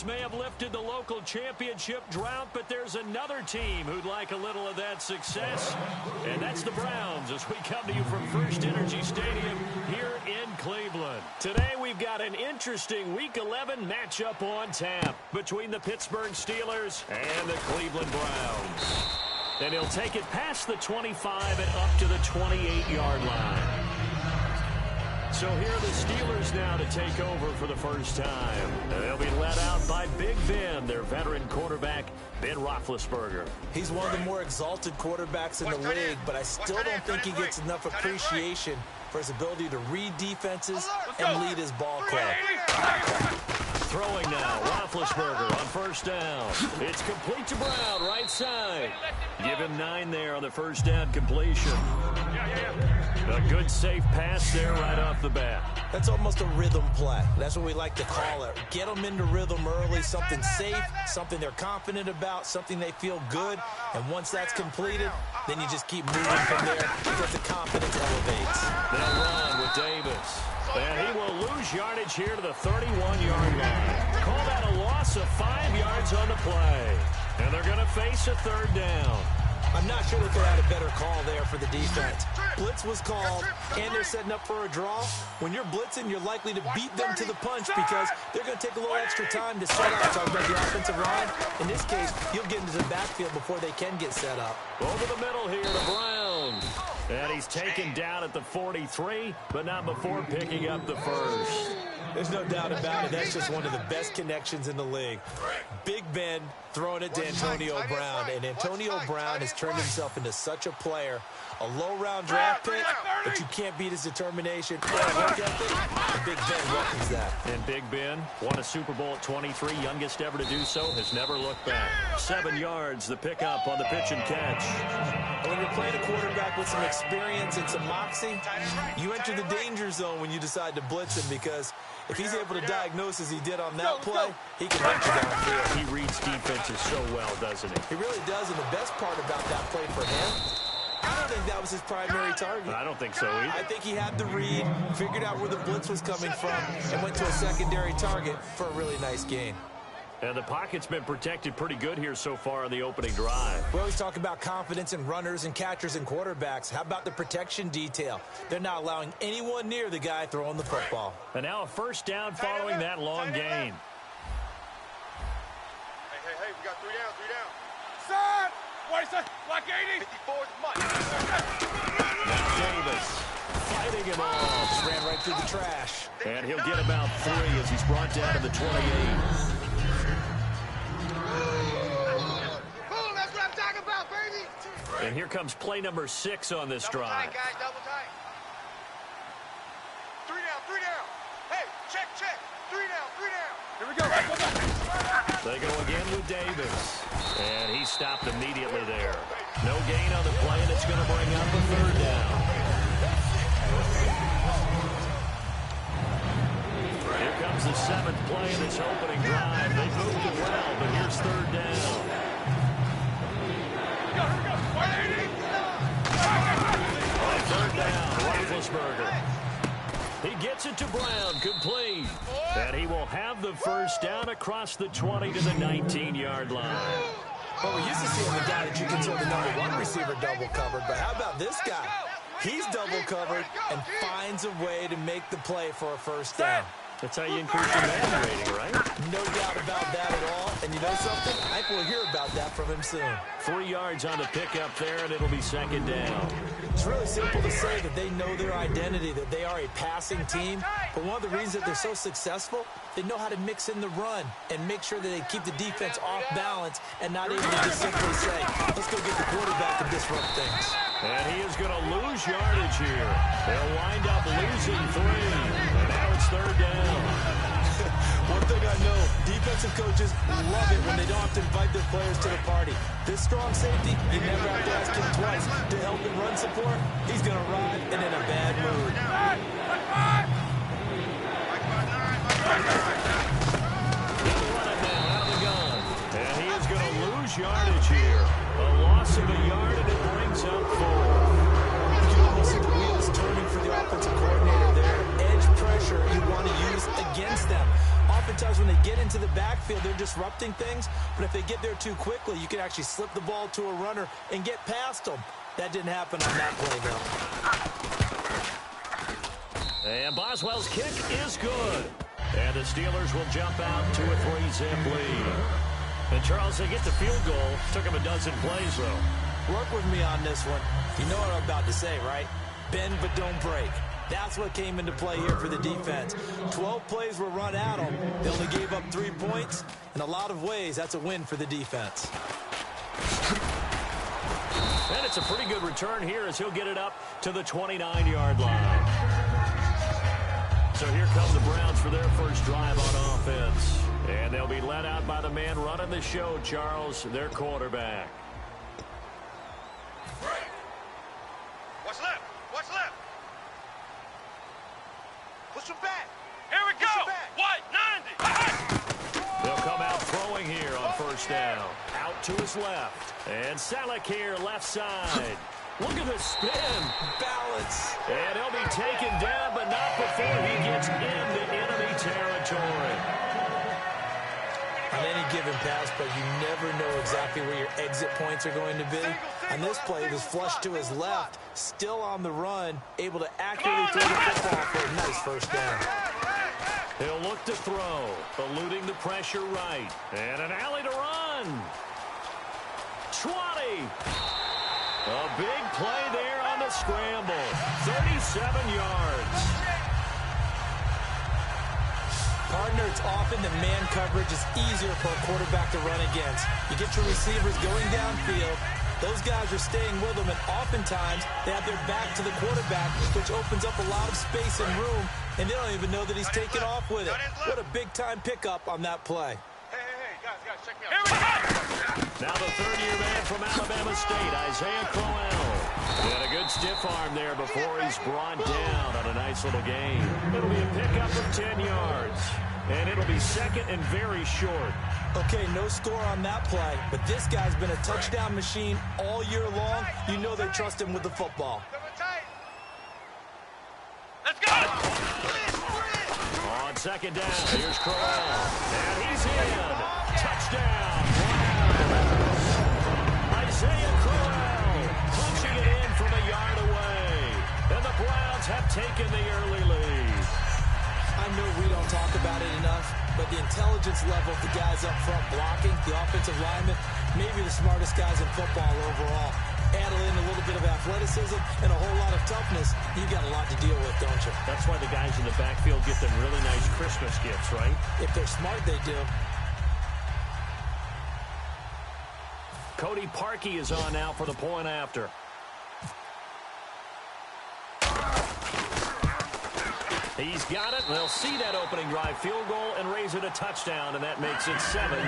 Steelers may have lifted the local championship drought, but there's another team who'd like a little of that success, and that's the Browns as we come to you from First Energy Stadium here in Cleveland. Today we've got an interesting Week 11 matchup on tap between the Pittsburgh Steelers and the Cleveland Browns. And he'll take it past the 25 and up to the 28-yard line. So here are the Steelers now to take over for the first time. They'll be led out by Big Ben, their veteran quarterback, Ben Roethlisberger. He's one of the more exalted quarterbacks in the league, but I still don't think he gets enough appreciation for his ability to read defenses and lead his ball club. Throwing now, Roethlisberger on first down. It's complete to Brown, right side. Give him 9 there on the first down completion. A good safe pass there right off the bat. That's almost a rhythm play. That's what we like to call it. Get them into rhythm early, something safe, something they're confident about, something they feel good. And once that's completed, then you just keep moving from there because the confidence elevates. They'll run with Davis. And he will lose yardage here to the 31-yard line. Call that a loss of 5 yards on the play. And they're going to face a third down. I'm not sure they could have had a better call there for the defense. Blitz was called, and they're setting up for a draw. When you're blitzing, you're likely to beat them to the punch because they're going to take a little extra time to set up. Talk about the offensive line. In this case, you'll get into the backfield before they can get set up. Over the middle here to Brown. And he's taken down at the 43, but not before picking up the first. There's no doubt about it. That's just one of the best connections in the league. Big Ben throwing it to Antonio Brown, and Antonio Brown has turned himself into such a player. A low-round draft pick, but you can't beat his determination or work ethic, and Big Ben welcomes that. And Big Ben won a Super Bowl at 23, youngest ever to do so, has never looked back. 7 yards, the pickup on the pitch and catch. When you're playing a quarterback with some experience and some moxie, you enter the danger zone when you decide to blitz him because if he's able to diagnose as he did on that play, he can hit you downfield. He reads defenses so well, doesn't he? He really does, and the best part about that play for him, I don't think that was his primary target. I don't think so either. I think he had the read, figured out where the blitz was coming from, and went to a secondary target for a really nice gain. And the pocket's been protected pretty good here so far on the opening drive. We always talk about confidence in runners and catchers and quarterbacks. How about the protection detail? They're not allowing anyone near the guy throwing the football. And now a first down following that long gain. Hey, we got 3 down, 3 down. Son! What is that? Black 80? 54's Mike. Davis fighting him off. Just ran right through the trash. And he'll get about 3 as he's brought down to the 28. Boom, that's what I'm talking about, baby. And here comes play number 6 on this drive. Double tight, guys, double tight. 3 down, 3 down. Hey, check. 3 down, 3 down. Here we go. Let's go back. They go again with Davis. And he stopped immediately there. No gain on the play, and it's going to bring up a third down. Here comes the 7th play in this opening drive. They moved it well, but here's third down. Here we go. 180. On third down, Roethlisberger. He gets it to Brown, complete. And he will have the first down across the 20 to the 19-yard line. Well, we're used to seeing the guy that you consider the #1 receiver double covered, but how about this guy? He's double covered and finds a way to make the play for a first down. That's how you increase your man rating, right? No doubt about that at all. And you know something? I think we'll hear about that from him soon. 3 yards on the pickup there, and it'll be second down. It's really simple to say that they know their identity, that they are a passing team. But one of the reasons that they're so successful, they know how to mix in the run and make sure that they keep the defense off balance and not able to just simply say, let's go get the quarterback and disrupt things. And he is going to lose yardage here. They'll wind up losing 3. And now it's third down. One thing I know, defensive coaches love it when they don't have to invite their players to the party. This strong safety, you never have to ask him twice to help him run support. He's going to ride and in a bad mood. He'll run it now out of the gun. And he is going to lose yardage here. A loss of a yard, and it brings up 4. You can almost see the wheels turning for the offensive coordinator there. Edge pressure you want to use against them. Oftentimes when they get into the backfield, they're disrupting things. But if they get there too quickly, you can actually slip the ball to a runner and get past them. That didn't happen on that play, though. And Boswell's kick is good. And the Steelers will jump out to a 3-zip lead. And, Charles, they get the field goal. Took them a dozen plays, though. Work with me on this one. You know what I'm about to say, right? Bend but don't break. That's what came into play here for the defense. 12 plays were run at them. They only gave up 3 points. In a lot of ways, that's a win for the defense. And it's a pretty good return here as he'll get it up to the 29-yard line. So here come the Browns for their first drive on offense. And they'll be led out by the man running the show, Charles, their quarterback. What's left? What's left? Push him back. Here we go. White, 90. They'll come out throwing here on first down. Out to his left. And Salek here, left side. Look at the spin. Balance. And he'll be taken down, but not before he gets into enemy territory. On any given pass, but you never know exactly where your exit points are going to be. On this play, he was flushed to his left, still on the run, able to accurately throw the football for a nice first down. He'll look to throw, eluding the pressure right. And an alley to run. 20. A big play there on the scramble. 37 yards. Partner, it's often the man coverage is easier for a quarterback to run against. You get your receivers going downfield. Those guys are staying with them, and oftentimes they have their back to the quarterback, which opens up a lot of space and room, and they don't even know that he's taking off with it. What a big-time pickup on that play. Hey, guys, check me out. Here we go. Now the third-year man from Alabama State, Isaiah Crowell. And a good stiff arm there before he's brought down on a nice little gain. It'll be a pickup of 10 yards. And it'll be second and very short. Okay, no score on that play, but this guy's been a touchdown machine all year long. You know they trust him with the football. Let's go. On second down, here's Crowell. And he's in. Touchdown. Isaiah Crowell punching it in from a yard away. And the Browns have taken the early lead. I know we don't talk about it enough, but the intelligence level of the guys up front blocking, the offensive linemen, maybe the smartest guys in football overall. Add in a little bit of athleticism and a whole lot of toughness, you got a lot to deal with, don't you? That's why the guys in the backfield get them really nice Christmas gifts, right? If they're smart, they do. Cody Parkey is on now for the point after. He's got it. They'll see that opening drive field goal and raise it a touchdown, and that makes it 7-3.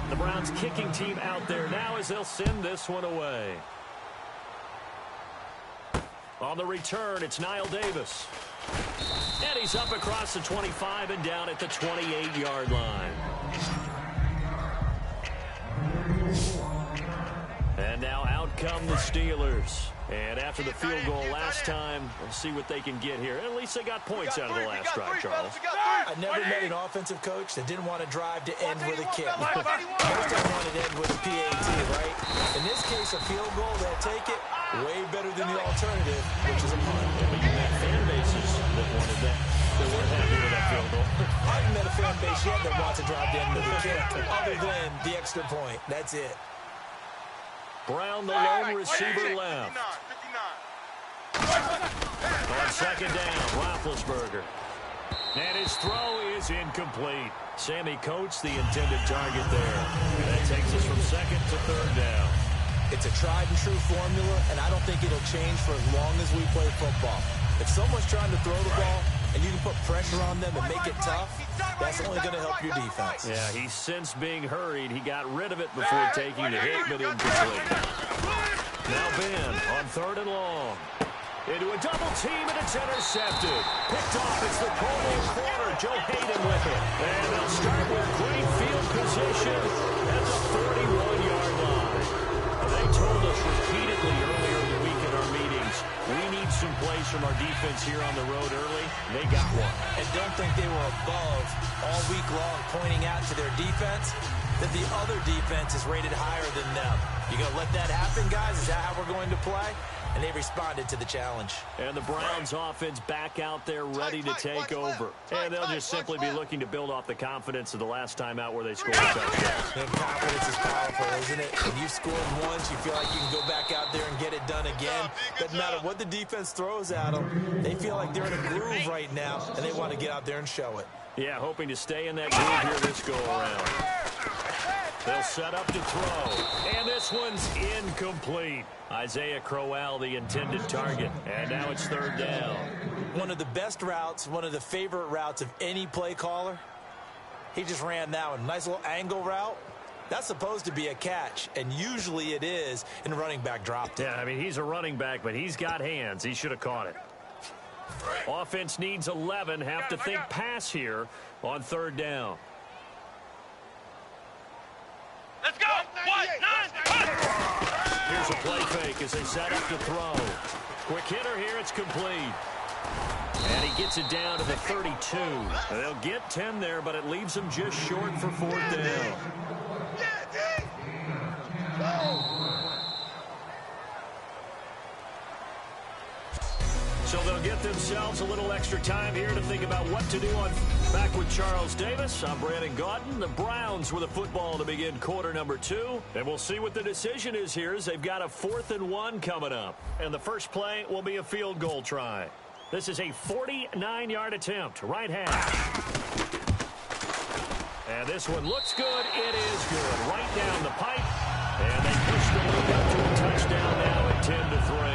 The Browns kicking team out there now as they'll send this one away. On the return, it's Niall Davis. And he's up across the 25 and down at the 28-yard line. And now out come the Steelers. And after the field goal last time, we'll see what they can get here. At least they got points out of the last drive, Charles. I never met an offensive coach that didn't want to drive to end with a kick. Most of them wanted to end with a PAT, right? In this case, a field goal, they'll take it. Way better than the alternative, which is a punt. But you met fan bases that wanted that. They weren't happy with that field goal. I haven't met a fan base yet that wants to drive to end with a kick, other than the extra point. That's it. Brown, the lone receiver, left. 59. On second down, Roethlisberger. And his throw is incomplete. Sammy Coates, the intended target there. And that takes us from second to third down. It's a tried-and-true formula, and I don't think it'll change for as long as we play football. If someone's trying to throw the ball and you can put pressure on them and make it tough, that's only going to help your defense. Yeah, he's since being hurried. He got rid of it before taking the hit, but incomplete. Now Ben on third and long. Into a double team, and it's intercepted. Picked off, it's the Colts corner. Joe Hayden with it. And they'll start with great field position at the 31-yard line. They told us repeatedly from our defense here on the road early. They got one. And don't think they were above all week long pointing out to their defense that the other defense is rated higher than them. You going to let that happen, guys? Is that how we're going to play? And they responded to the challenge. And the Browns offense back out there ready to take over. And they'll just simply be looking to build off the confidence of the last time out where they scored a touchdown. And confidence is powerful, isn't it? When you've scored once, you feel like you can go back out there and get it done again. Doesn't matter what the defense throws at them. They feel like they're in a groove right now, and they want to get out there and show it. Yeah, hoping to stay in that groove here this go-around. They'll set up to throw. And this one's incomplete. Isaiah Crowell, the intended target. And now it's third down. One of the best routes, one of the favorite routes of any play caller. He just ran that one. Nice little angle route. That's supposed to be a catch, and usually it is, and the running back dropped it. Yeah, I mean, he's a running back, but he's got hands. He should have caught it. Offense needs 11. Have to think pass here on third down. Let's go. 1-9. Here's a play fake as they set up to throw. Quick hitter here. It's complete. And he gets it down to the 32. They'll get 10 there, but it leaves them just short for fourth down. So they'll get themselves a little extra time here to think about what to do on Back with Charles Davis. I'm Brandon Gaudin. The Browns with a football to begin quarter number 2. And we'll see what the decision is here as they've got a 4th and 1 coming up. And the first play will be a field goal try. This is a 49-yard attempt. Right half. And this one looks good. It is good. Right down the pipe. And they push the lead up to a touchdown now at 10-3.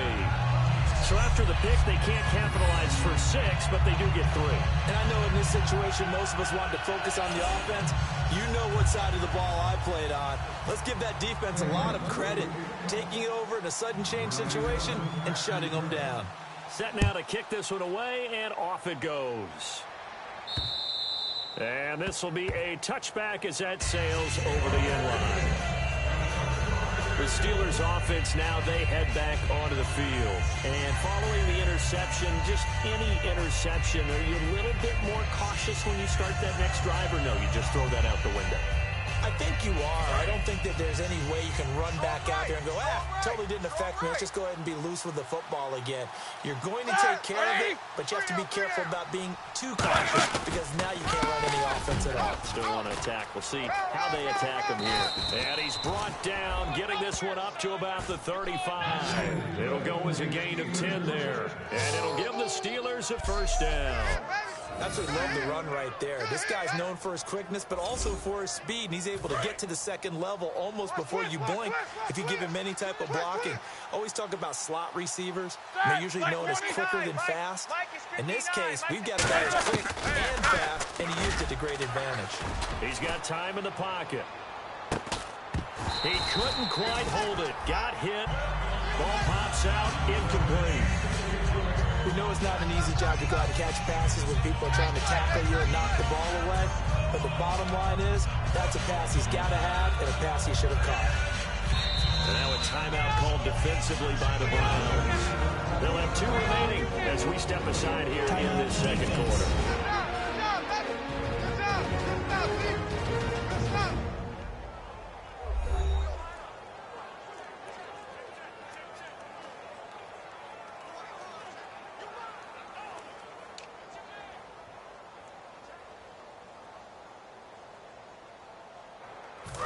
So after the pick, they can't capitalize for 6, but they do get 3. And I know in this situation, most of us want to focus on the offense. You know what side of the ball I played on. Let's give that defense a lot of credit. Taking it over in a sudden change situation and shutting them down. Set now to kick this one away, and off it goes. And this will be a touchback as that sails over the end line. The Steelers offense now, they head back onto the field. And following the interception, just any interception, are you a little bit more cautious when you start that next drive, or no, you just throw that out the window? I think you are. I don't think that there's any way you can run back out there and go, totally didn't affect me. Let's just go ahead and be loose with the football again. You're going to take care of it, but you have to be careful about being too cautious because now you can't run any offense at all. Still want to attack. We'll see how they attack him here. And he's brought down, getting this one up to about the 35. It'll go as a gain of 10 there. And it'll give the Steelers a first down. Absolutely love the run right there. This guy's known for his quickness, but also for his speed. And he's able to get to the second level almost before you blink if you give him any type of blocking. Always talk about slot receivers. They're usually known as quicker than fast. In this case, we've got a guy who's quick and fast, and he used it to great advantage. He's got time in the pocket. He couldn't quite hold it. Got hit. Ball pops out. Incomplete. We know it's not an easy job to go out and catch passes when people are trying to tackle you and knock the ball away. But the bottom line is, that's a pass he's got to have and a pass he should have caught. And now a timeout called defensively by the Browns. They'll have 2 remaining as we step aside here in this second quarter.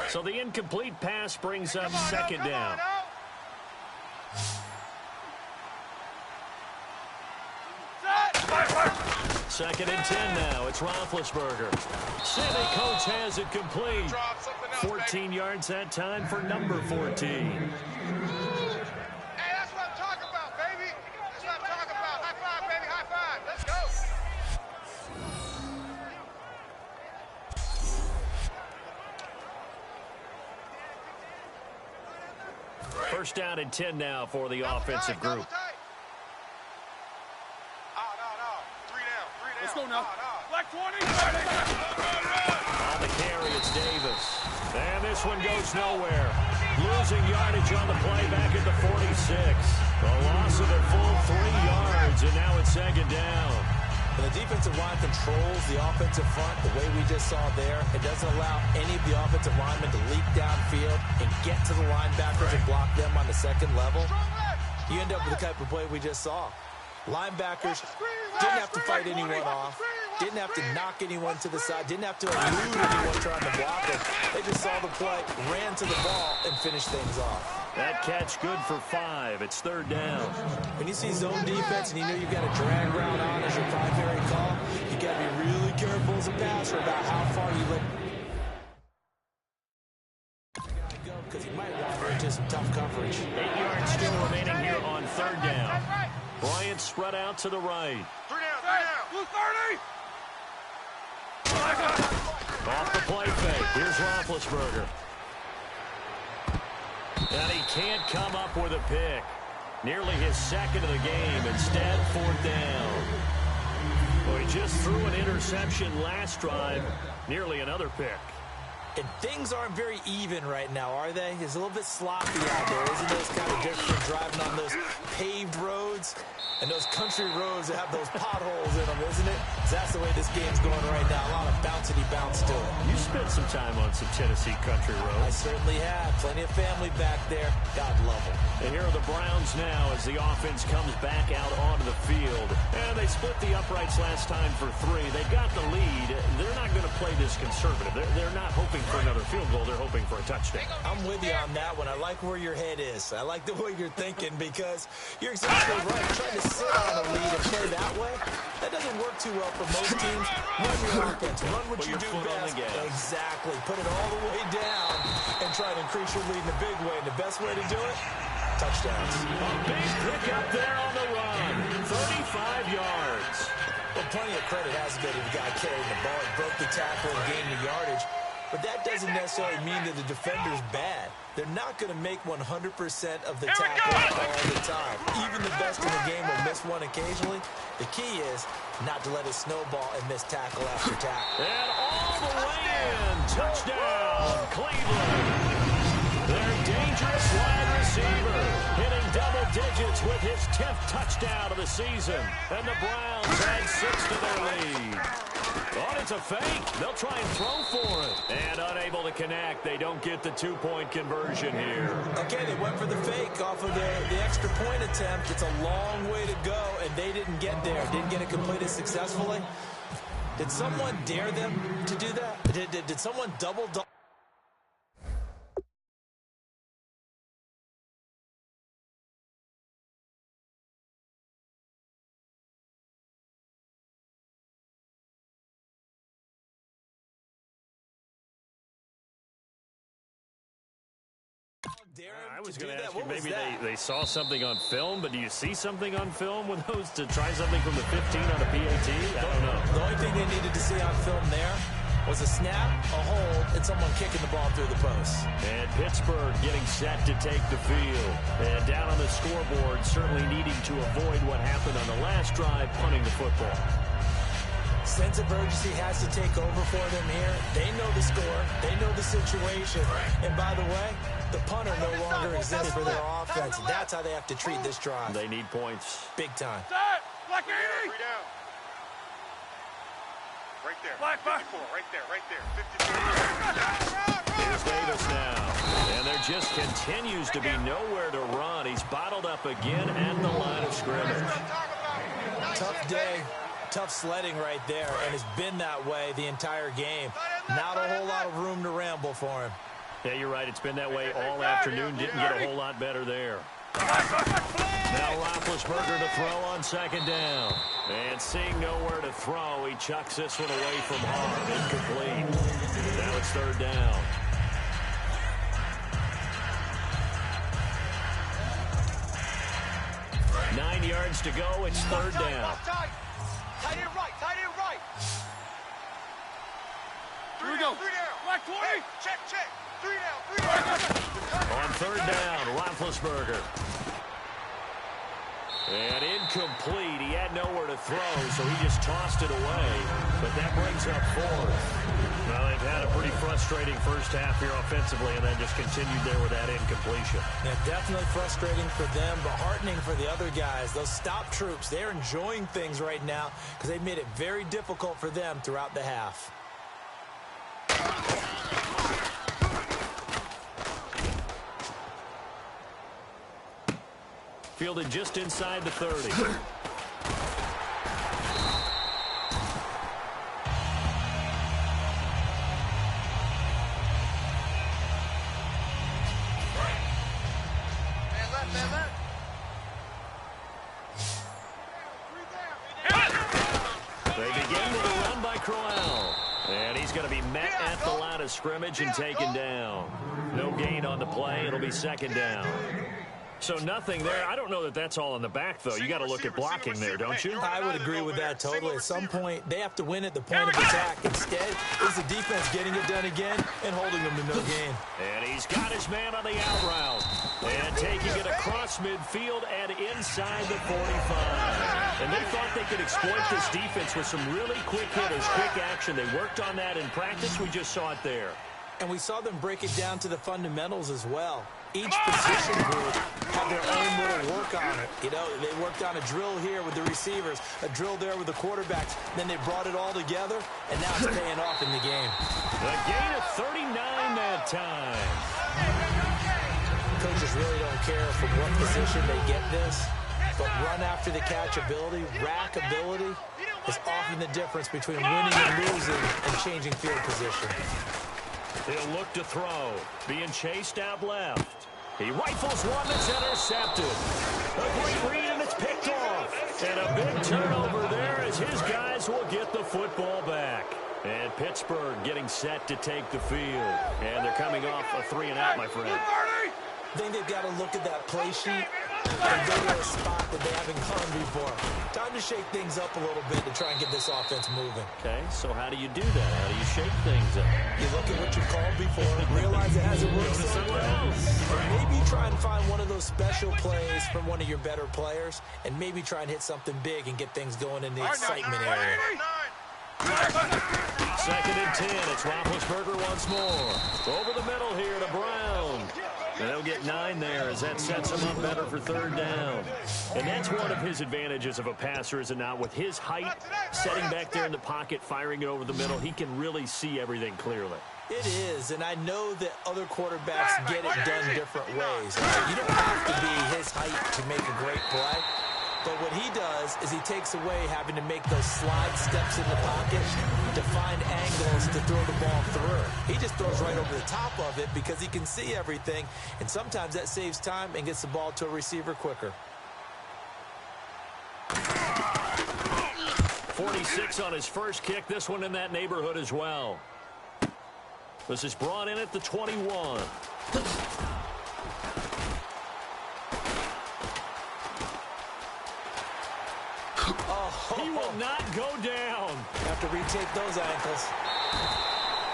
So the incomplete pass brings up second down. Second and 10 now. It's Roethlisberger. Sammy Coates has it complete. 14 yards that time for number 14. First down and 10 now for the offensive group. Let's go now. Black 20. On the carry, it's Davis. And this one goes nowhere. Losing yardage on the play back at the 46. A loss of a full 3 yards, and now it's second down. When the defensive line controls the offensive front the way we just saw there, it doesn't allow any of the offensive linemen to leak downfield and get to the linebackers and block them on the second level. You end up with the type of play we just saw. Linebackers didn't have to fight anyone off, didn't have to knock anyone to the side, didn't have to elude anyone trying to block them. They just saw the play, ran to the ball, and finished things off. That catch good for 5. It's third down. When you see zone defense and you know you've got a drag route on as your primary call, you got to be really careful as a passer about how far you let go, because you might wander into some tough coverage. 8 yards still remaining here on third down. Bryant spread out to the right. 3 down. 230. Off the play fake. Here's Roethlisberger. And he can't come up with a pick. Nearly his second of the game. Instead, fourth down. Well, he just threw an interception last drive. Nearly another pick. And things aren't very even right now, are they? It's a little bit sloppy out there. Isn't this kind of different driving on those paved roads and those country roads that have those potholes in them, isn't it? That's the way this game's going right now. A lot of bouncy bounce to it. You spent some time on some Tennessee country roads. I certainly have. Plenty of family back there. God love them. And here are the Browns now as the offense comes back out onto the field. And they split the uprights last time for 3. They got the lead. They're not going to play this conservative. They're not hoping for another field goal. They're hoping for a touchdown. I'm with you on that one. I like where your head is. I like the way you're thinking because you're exactly right. Trying to sit on a lead and play that way, that doesn't work too well for most teams. Run your offense. Run what you do best. Exactly. Put it all the way down and try to increase your lead in a big way. And the best way to do it, touchdowns. A big pick up there on the run. 35 yards. Well, plenty of credit has to go to the guy carrying the ball. He broke the tackle and gained the yardage. But that doesn't necessarily mean that the defender's bad. They're not going to make 100% of the tackle all the time. Even the best in the game will miss one occasionally. The key is not to let it snowball and miss tackle after tackle. And all the way in. Touchdown, Cleveland. Their dangerous wide receiver hitting double digits with his 10th touchdown of the season. And the Browns add 6 to their lead. Oh, it's a fake. They'll try and throw for it. And unable to connect. They don't get the 2-point conversion here. Okay, they went for the fake off of the extra point attempt. It's a long way to go, and they didn't get there. Didn't get it completed successfully. Did someone dare them to do that? Did someone double? I was going to ask you, maybe they saw something on film, but do you see something on film with those to try something from the 15 on a PAT? I don't know. The only thing they needed to see on film there was a snap, a hold, and someone kicking the ball through the post. And Pittsburgh getting set to take the field. And down on the scoreboard, certainly needing to avoid what happened on the last drive, punting the football. Sense of urgency has to take over for them here. They know the score. They know the situation. And by the way, the punter no longer exists for their offense. That's how they have to treat this drive. They need points. Big time. Black 80. 3 down. Right there. Black 54. Right there. 54. Here's Davis now. And there just continues to be nowhere to run. He's bottled up again at the line of scrimmage. Tough day. Tough sledding right there, and it's been that way the entire game. Not a whole lot of room to ramble for him. Yeah, you're right. It's been that way all afternoon. Didn't get a whole lot better there. Now Roethlisberger to throw on second down. And seeing nowhere to throw, he chucks this one away from Hart. Incomplete. Now it's third down. Nine yards to go. It's third down. Tight end right. Here we go. 3 down. Black 20. Hey, check. 3 down. On third down, Roethlisberger. And incomplete. He had nowhere to throw, so he just tossed it away. But that brings up 4th. Well, they've had a pretty frustrating first half here offensively, and then just continued there with that incompletion. Yeah, definitely frustrating for them, but heartening for the other guys. Those stop troops, they're enjoying things right now because they've made it very difficult for them throughout the half. Fielded just inside the 30. They begin with a run by Crowell. And he's going to be met at the line of scrimmage and taken down. No gain on the play. It'll be second down. So nothing there. I don't know that that's all in the back, though. You got to look at blocking there, don't you? I would agree with that totally. At some point, they have to win at the point of attack. Instead, is the defense getting it done again and holding them to no gain. And he's got his man on the out route. And taking it across midfield and inside the 45. And they thought they could exploit this defense with some really quick hitters, quick action. They worked on that in practice. We just saw it there. And we saw them break it down to the fundamentals as well. Each position group had their own little work on it. You know, they worked on a drill here with the receivers, a drill there with the quarterbacks. Then they brought it all together, and now it's paying off in the game. The gain of 39 that time. Coaches really don't care from what position they get this, but run after the catch ability, rack ability, is often the difference between winning and losing and changing field position. He'll look to throw. Being chased out left. He rifles one that's intercepted. A great read, and it's picked off. And a big turnover there as his guys will get the football back. And Pittsburgh getting set to take the field. And they're coming off a 3-and-out, my friend. I think they've got to look at that play sheet and go to a spot that they haven't gone before. Time to shake things up a little bit to try and get this offense moving. Okay, so how do you do that? How do you shake things up? You look at what you called before and realize it hasn't worked somewhere else. Or maybe you try and find one of those special plays from one of your better players and maybe try and hit something big and get things going in the excitement area. Second and 10. It's Roethlisberger once more. Over the middle here to Brown. And they'll get 9 there as that sets him up better for third down. And that's one of his advantages of a passer, is it not? With his height, setting back there in the pocket, firing it over the middle, he can really see everything clearly. It is, and I know that other quarterbacks get it done different ways. You don't have to be his height to make a great play. But what he does is he takes away having to make those slide steps in the pocket to find angles to throw the ball through. He just throws right over the top of it because he can see everything, and sometimes that saves time and gets the ball to a receiver quicker. 46 on his first kick. This one in that neighborhood as well. This is brought in at the 21. He will not go down. Have to retake those ankles.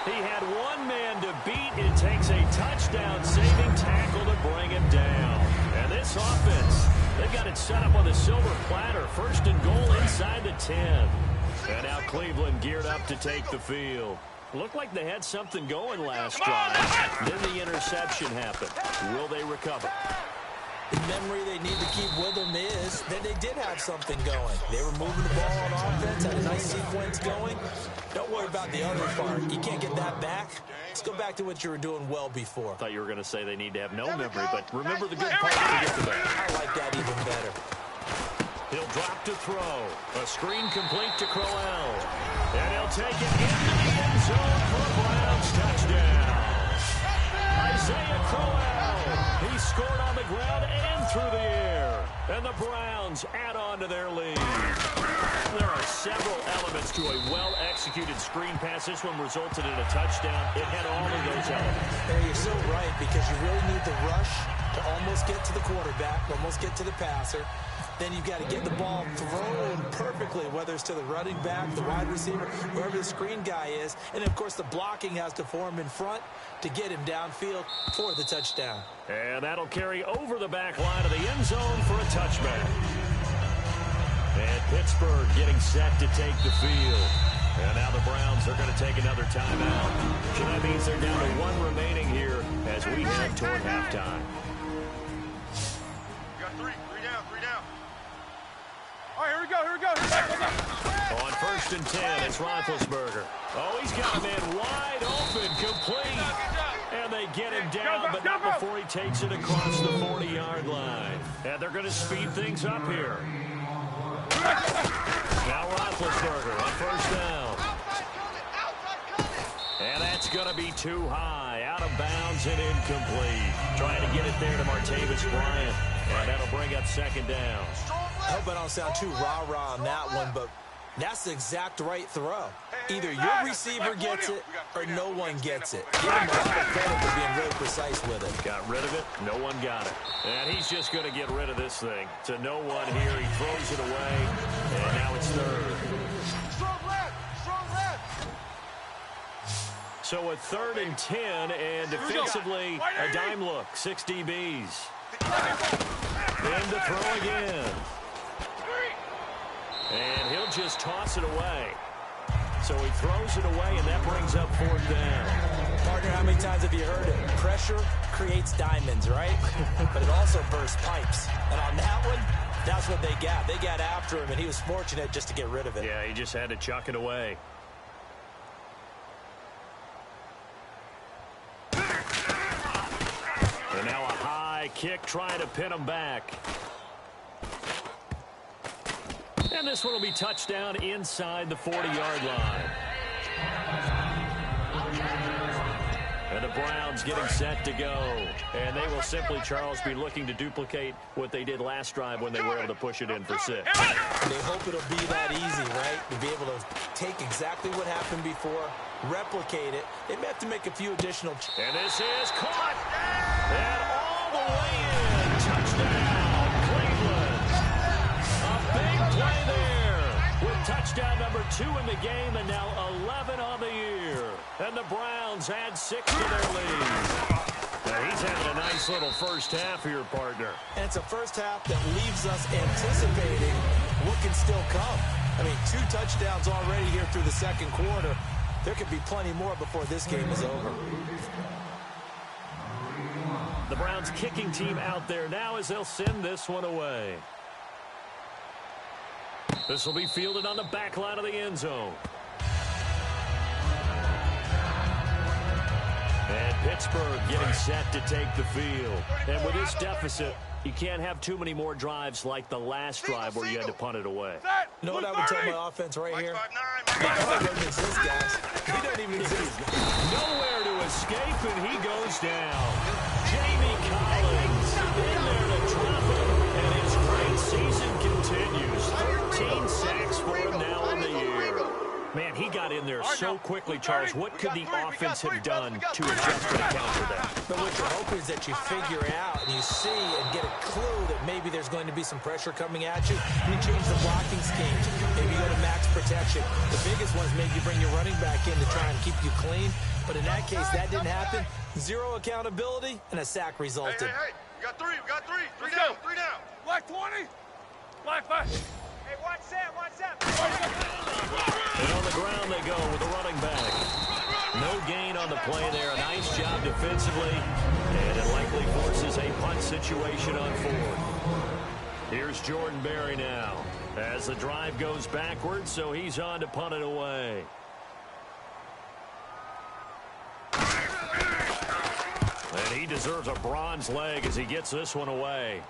He had one man to beat. It takes a touchdown-saving tackle to bring him down. And this offense, they've got it set up on the silver platter. First and goal inside the 10. And now Cleveland geared up to take the field. Looked like they had something going last drive. Then the interception happened. Will they recover? The memory they need to keep with them is that they did have something going. They were moving the ball on offense, had a nice sequence going. Don't worry about the other part. You can't get that back. Let's go back to what you were doing well before. I thought you were going to say they need to have no memory, but remember the good part to get to that. I like that even better. He'll drop to throw. A screen complete to Crowell. And he'll take it into the end zone for a Browns touchdown. Isaiah Crowell. He scored on the ground and through the air. And the Browns add on to their lead. There are several elements to a well-executed screen pass. This one resulted in a touchdown. It had all of those elements. Hey, you're so right, because you really need the rush to almost get to the quarterback, almost get to the passer. Then you've got to get the ball thrown perfectly, whether it's to the running back, the wide receiver, wherever the screen guy is. And, of course, the blocking has to form in front to get him downfield for the touchdown. And that'll carry over the back line of the end zone for a touchback. And Pittsburgh getting set to take the field. And now the Browns are going to take another timeout. So that means they're down to 1 remaining here as we head toward halftime. We got 3 down. All right, here we go. On 1st and 10, it's Roethlisberger. Oh, he's got a man wide open, complete. And they get him down, but not before he takes it across the 40-yard line. And they're going to speed things up here. Now Roethlisberger on 1st down. And that's going to be too high, out of bounds and incomplete. Trying to get it there to Martavis Bryant. And that'll bring up 2nd down. I hope I don't sound too rah-rah on that one, but that's the exact right throw. Either your receiver gets it or no one gets it. Give him a lot of credit for being really precise with it. Got rid of it. No one got it. And he's just going to get rid of this thing. To no one here. He throws it away. And now it's 3rd. Strong left. So a 3rd and 10, and defensively, a dime look. 6 DBs. In to throw again. And he'll just toss it away. So he throws it away, and that brings up 4th down. Partner, how many times have you heard it? Pressure creates diamonds, right? But it also bursts pipes. And on that one, that's what they got. They got after him, and he was fortunate just to get rid of it. Yeah, he just had to chuck it away. And now a high kick trying to pin him back. And this one will be touchdown inside the 40-yard line. And the Browns getting set to go. And they will simply, Charles, be looking to duplicate what they did last drive when they were able to push it in for 6. And they hope it'll be that easy, right? To be able to take exactly what happened before, replicate it. They may have to make a few additional... And this is caught. And all the way in. Touchdown, Cleveland. A big play there. With touchdown number 2 in the game and now 11 on the year. And the Browns add 6 to their lead. Now he's having a nice little first half here, partner. And it's a first half that leaves us anticipating what can still come. I mean, 2 touchdowns already here through the 2nd quarter. There could be plenty more before this game is over. The Browns kicking team out there now as they'll send this one away. This will be fielded on the back line of the end zone. And Pittsburgh getting set to take the field. And with this deficit, you can't have too many more drives like the last drive where you had to punt it away. You know what I would tell my offense right here? He doesn't exist, guys. He doesn't even exist. Nowhere to escape, and he goes down. Jamie Collins in there to drop him, and his great season continues. 13 sacks for him now on the year. Man, he got in there so quickly, Charles. What could the offense have done to adjust to counter that? But what you're hoping is that you figure out and you see and get a clue that maybe there's going to be some pressure coming at you. You change the blocking schemes. Maybe you go to max protection. The biggest one is maybe you bring your running back in to try and keep you clean. But in that case, that didn't happen. 0 accountability, and a sack resulted. Hey, we got 3. 3 down. Black 20. Black 5. Hey, watch Sam. And on the ground they go with the running back. No gain on the play there. A nice job defensively. And it likely forces a punt situation on 4th. Here's Jordan Berry now. As the drive goes backwards, so he's on to punt it away. And he deserves a bronze leg as he gets this one away.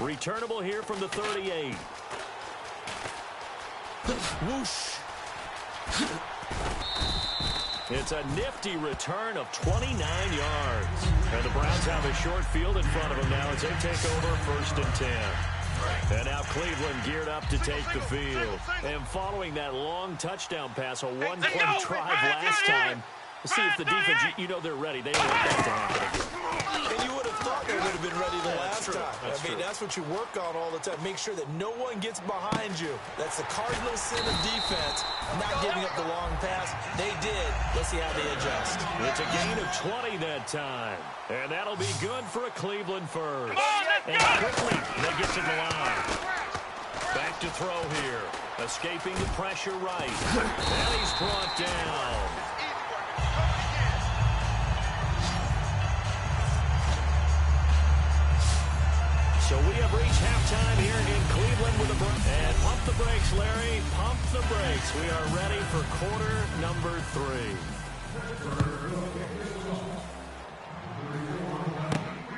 Returnable here from the 38. Whoosh. It's a nifty return of 29 yards. And the Browns have a short field in front of them now as they take over 1st and 10. And now Cleveland geared up to take the field. And following that long touchdown pass, a one-play drive last time, to see if the defense, you know they're ready. They don't want that to happen again. And you would have thought they would have been ready the last time. That's what you work on all the time. Make sure that no one gets behind you. That's the cardinal sin of defense, not giving up the long pass. They did. Let's see how they adjust. It's a gain of 20 that time. And that'll be good for a Cleveland first. And quickly, they get to the line. Back to throw here. Escaping the pressure right. And he's brought down. So we have reached halftime here in Cleveland with a break. And pump the brakes, Larry. Pump the brakes. We are ready for quarter number 3.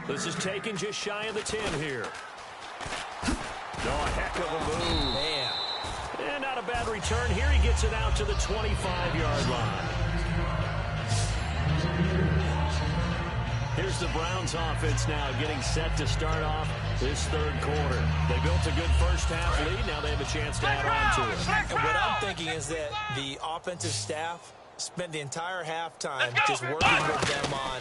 This is taken just shy of the 10 here. Oh, a heck of a move. Man. And not a bad return. Here he gets it out to the 25-yard line. Here's the Browns offense now getting set to start off this third quarter. They built a good first-half lead. Now they have a chance to add on to it. And what I'm thinking is that the offensive staff spent the entire halftime just working with them on,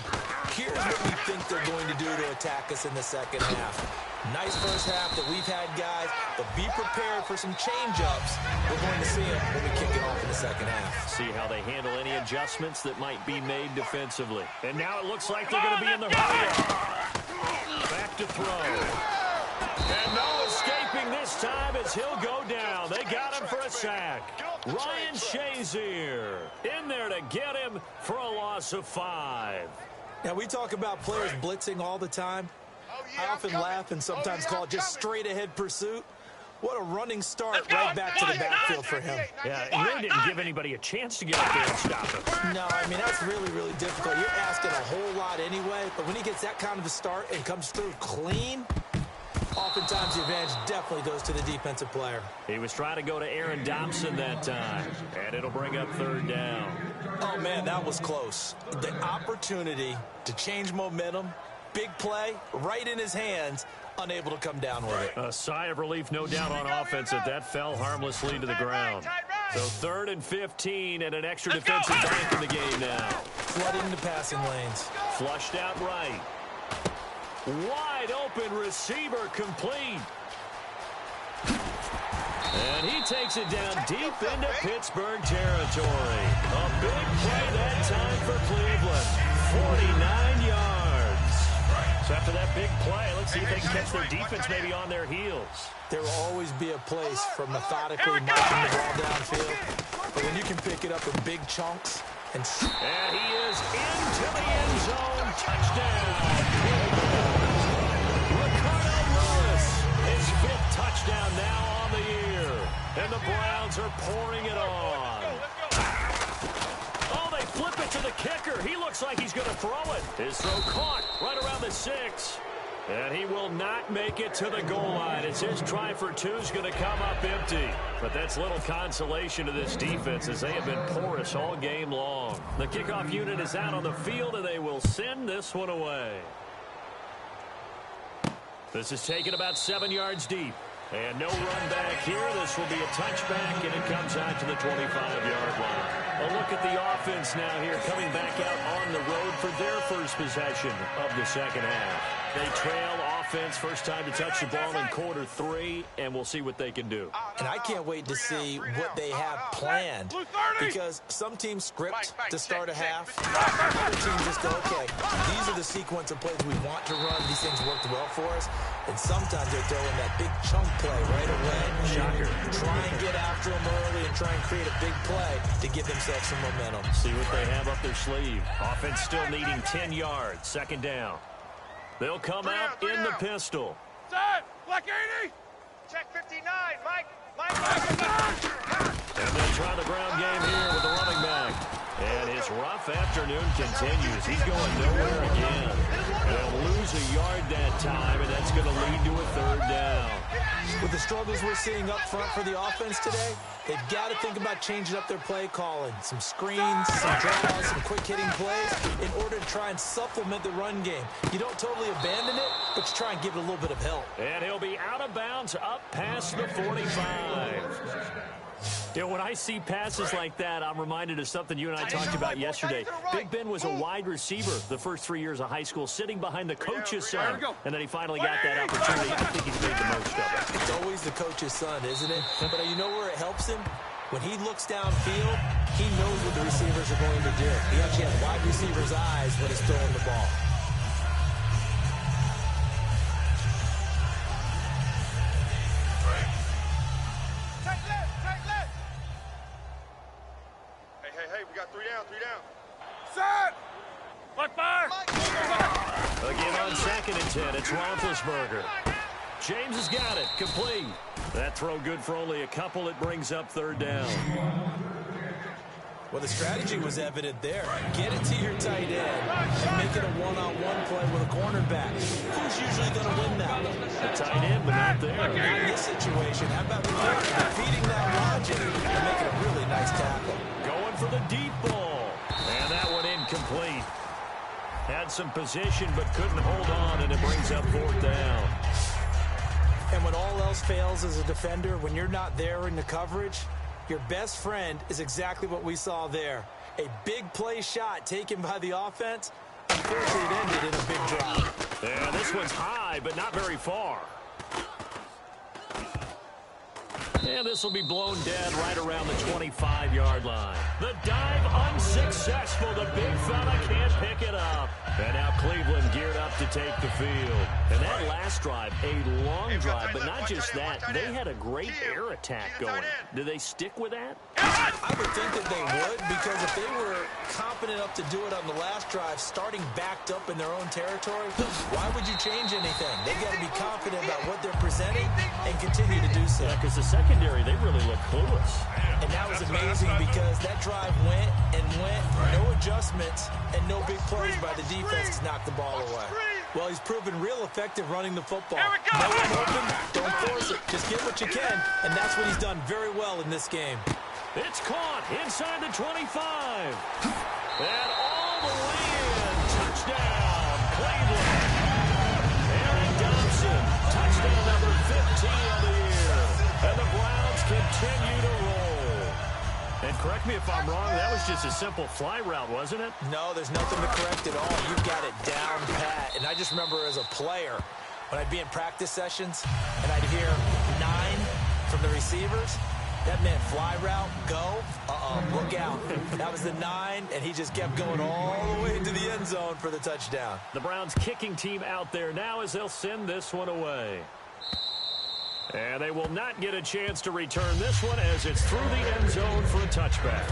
here's what we think they're going to do to attack us in the second half. Nice first half that we've had, guys, but be prepared for some change-ups. We're going to see them when we kick it off in the second half. See how they handle any adjustments that might be made defensively. And now it looks like they're going to be in the hurry. Back to throw. And no escaping this time as he'll go down. They got him for a sack. Ryan Shazier in there to get him for a loss of 5. Now, we talk about players blitzing all the time. I often laugh and sometimes call it just straight-ahead pursuit. What a running start right back to the backfield for him. Yeah, he really didn't give anybody a chance to get up there and stop him. No, I mean, that's really, really difficult. You're asking a whole lot anyway, but when he gets that kind of a start and comes through clean, oftentimes the advantage definitely goes to the defensive player. He was trying to go to Aaron Dobson that time, and it'll bring up third down. Oh, man, that was close. The opportunity to change momentum, big play, right in his hands, unable to come down with it. A sigh of relief, no doubt, on offense that fell harmlessly to the ground. So 3rd and 15 and an extra defensive back in the game now. Flooding the passing lanes. Flushed out right. Wide open receiver complete. And he takes it down deep into Pittsburgh territory. A big play that time for Cleveland. 49 yards. So after that big play, let's see if they can catch their defense maybe on their heels. There will always be a place for methodically marching the ball downfield. But when you can pick it up in big chunks and he is into the end zone. Touchdown. Ricardo Lewis, his 5th touchdown now on the year. And the Browns are pouring it on. Oh, they flip it to the kicker. He looks like he's going to throw it. His throw caught right around the 6. And he will not make it to the goal line. It's his try for 2 is going to come up empty. But that's little consolation to this defense as they have been porous all game long. The kickoff unit is out on the field, and they will send this one away. This is taken about 7 yards deep. And no run back here. This will be a touchback, and it comes out to the 25-yard line. A look at the offense now here, coming back out on the road for their first possession of the second half. They trail offense, first time to touch the ball in quarter 3, and we'll see what they can do. And I can't wait to see what they have planned, because some teams script to start a half. Other teams just go, okay, these are the sequence of plays we want to run. These things worked well for us. And sometimes they're throwing that big chunk play right away. Shocker. Try and get after them early and try and create a big play to give themselves some momentum. See what they have up their sleeve. Offense still needing 10 yards. Second down. They'll come out in the pistol. Set! Black 80! Check 59, Mike! Mike! And they'll try the ground game here with the running back. And his rough afternoon continues. He's going nowhere again. And they'll lose a yard that time, and that's going to lead to a third down. With the struggles we're seeing up front for the offense today, they've got to think about changing up their play calling. Some screens, some draws, some quick-hitting plays in order to try and supplement the run game. You don't totally abandon it, but you try and give it a little bit of help. And he'll be out of bounds up past the 45. You know, when I see passes like that, I'm reminded of something you and I talked about yesterday. Big Ben was a wide receiver the first 3 years of high school, sitting behind the coach's son. And then he finally got that opportunity. I think he's made the most of it. It's always the coach's son, isn't it? But you know where it helps him? When he looks downfield, he knows what the receivers are going to do. He actually has wide receivers' eyes when he's throwing the ball. 3 down. Set! What fire? Again on 2nd and 10, it's Roethlisberger. James has got it, complete. That throw good for only a couple. It brings up 3rd down. Well, the strategy was evident there. Get it to your tight end and make it a one-on-one play with a cornerback. Who's usually going to win that? The tight end, but not there. Not in this situation. How about defeating that logic and making a really nice tackle? Going for the deep ball. And that one incomplete. Had some position, but couldn't hold on, and it brings up 4th down. And when all else fails as a defender, when you're not there in the coverage, your best friend is exactly what we saw there. A big play shot taken by the offense. Unfortunately, it ended in a big drop. And this one's high, but not very far. And this will be blown dead right around the 25-yard line. The dive unsuccessful. The big fella can't pick it up. And now Cleveland geared up to take the field. And that last drive, a long drive, but not just that. They had a great air attack going. Do they stick with that? I would think that they would, because if they were competent enough to do it on the last drive, starting backed up in their own territory, why would you change anything? They've got to be confident about what they're presenting and continue to do so. Yeah, because the secondary, they really look clueless. And that was amazing because that drive went and went, no adjustments, and no big plays by the defense to knock the ball away. Well, he's proven real effective running the football. No one open, don't force it. Just get what you can, and that's what he's done very well in this game. It's caught inside the 25. And all the way in. Touchdown, Cleveland. Aaron Dobson, touchdown number 15 of the year. And the Browns continue to roll. And correct me if I'm wrong, that was just a simple fly route, wasn't it? No, there's nothing to correct at all. You've got it down pat. And I just remember as a player, when I'd be in practice sessions and I'd hear 9 from the receivers, that meant fly route, go, look out. That was the 9, and he just kept going all the way into the end zone for the touchdown. The Browns kicking team out there now as they'll send this one away. And they will not get a chance to return this one as it's through the end zone for a touchback.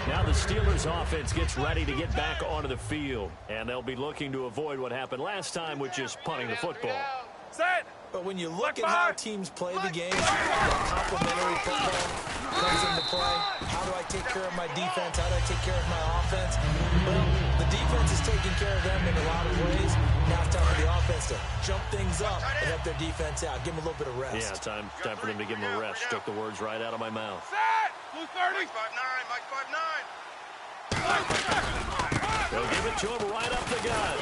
Now the Steelers offense gets ready to get back onto the field. And they'll be looking to avoid what happened last time with just punting the football. Set! But when you look at how teams play the game, that complementary football comes into play. How do I take care of my defense? How do I take care of my offense? Well, the defense is taking care of them in a lot of ways. Now it's time for the offense to jump things up and help their defense out. Give them a little bit of rest. Yeah, time for them to give them a rest. Took the words right out of my mouth. Set! Blue 30! Mike 5'9", Mike 5'9". They'll give it to him right up the gut.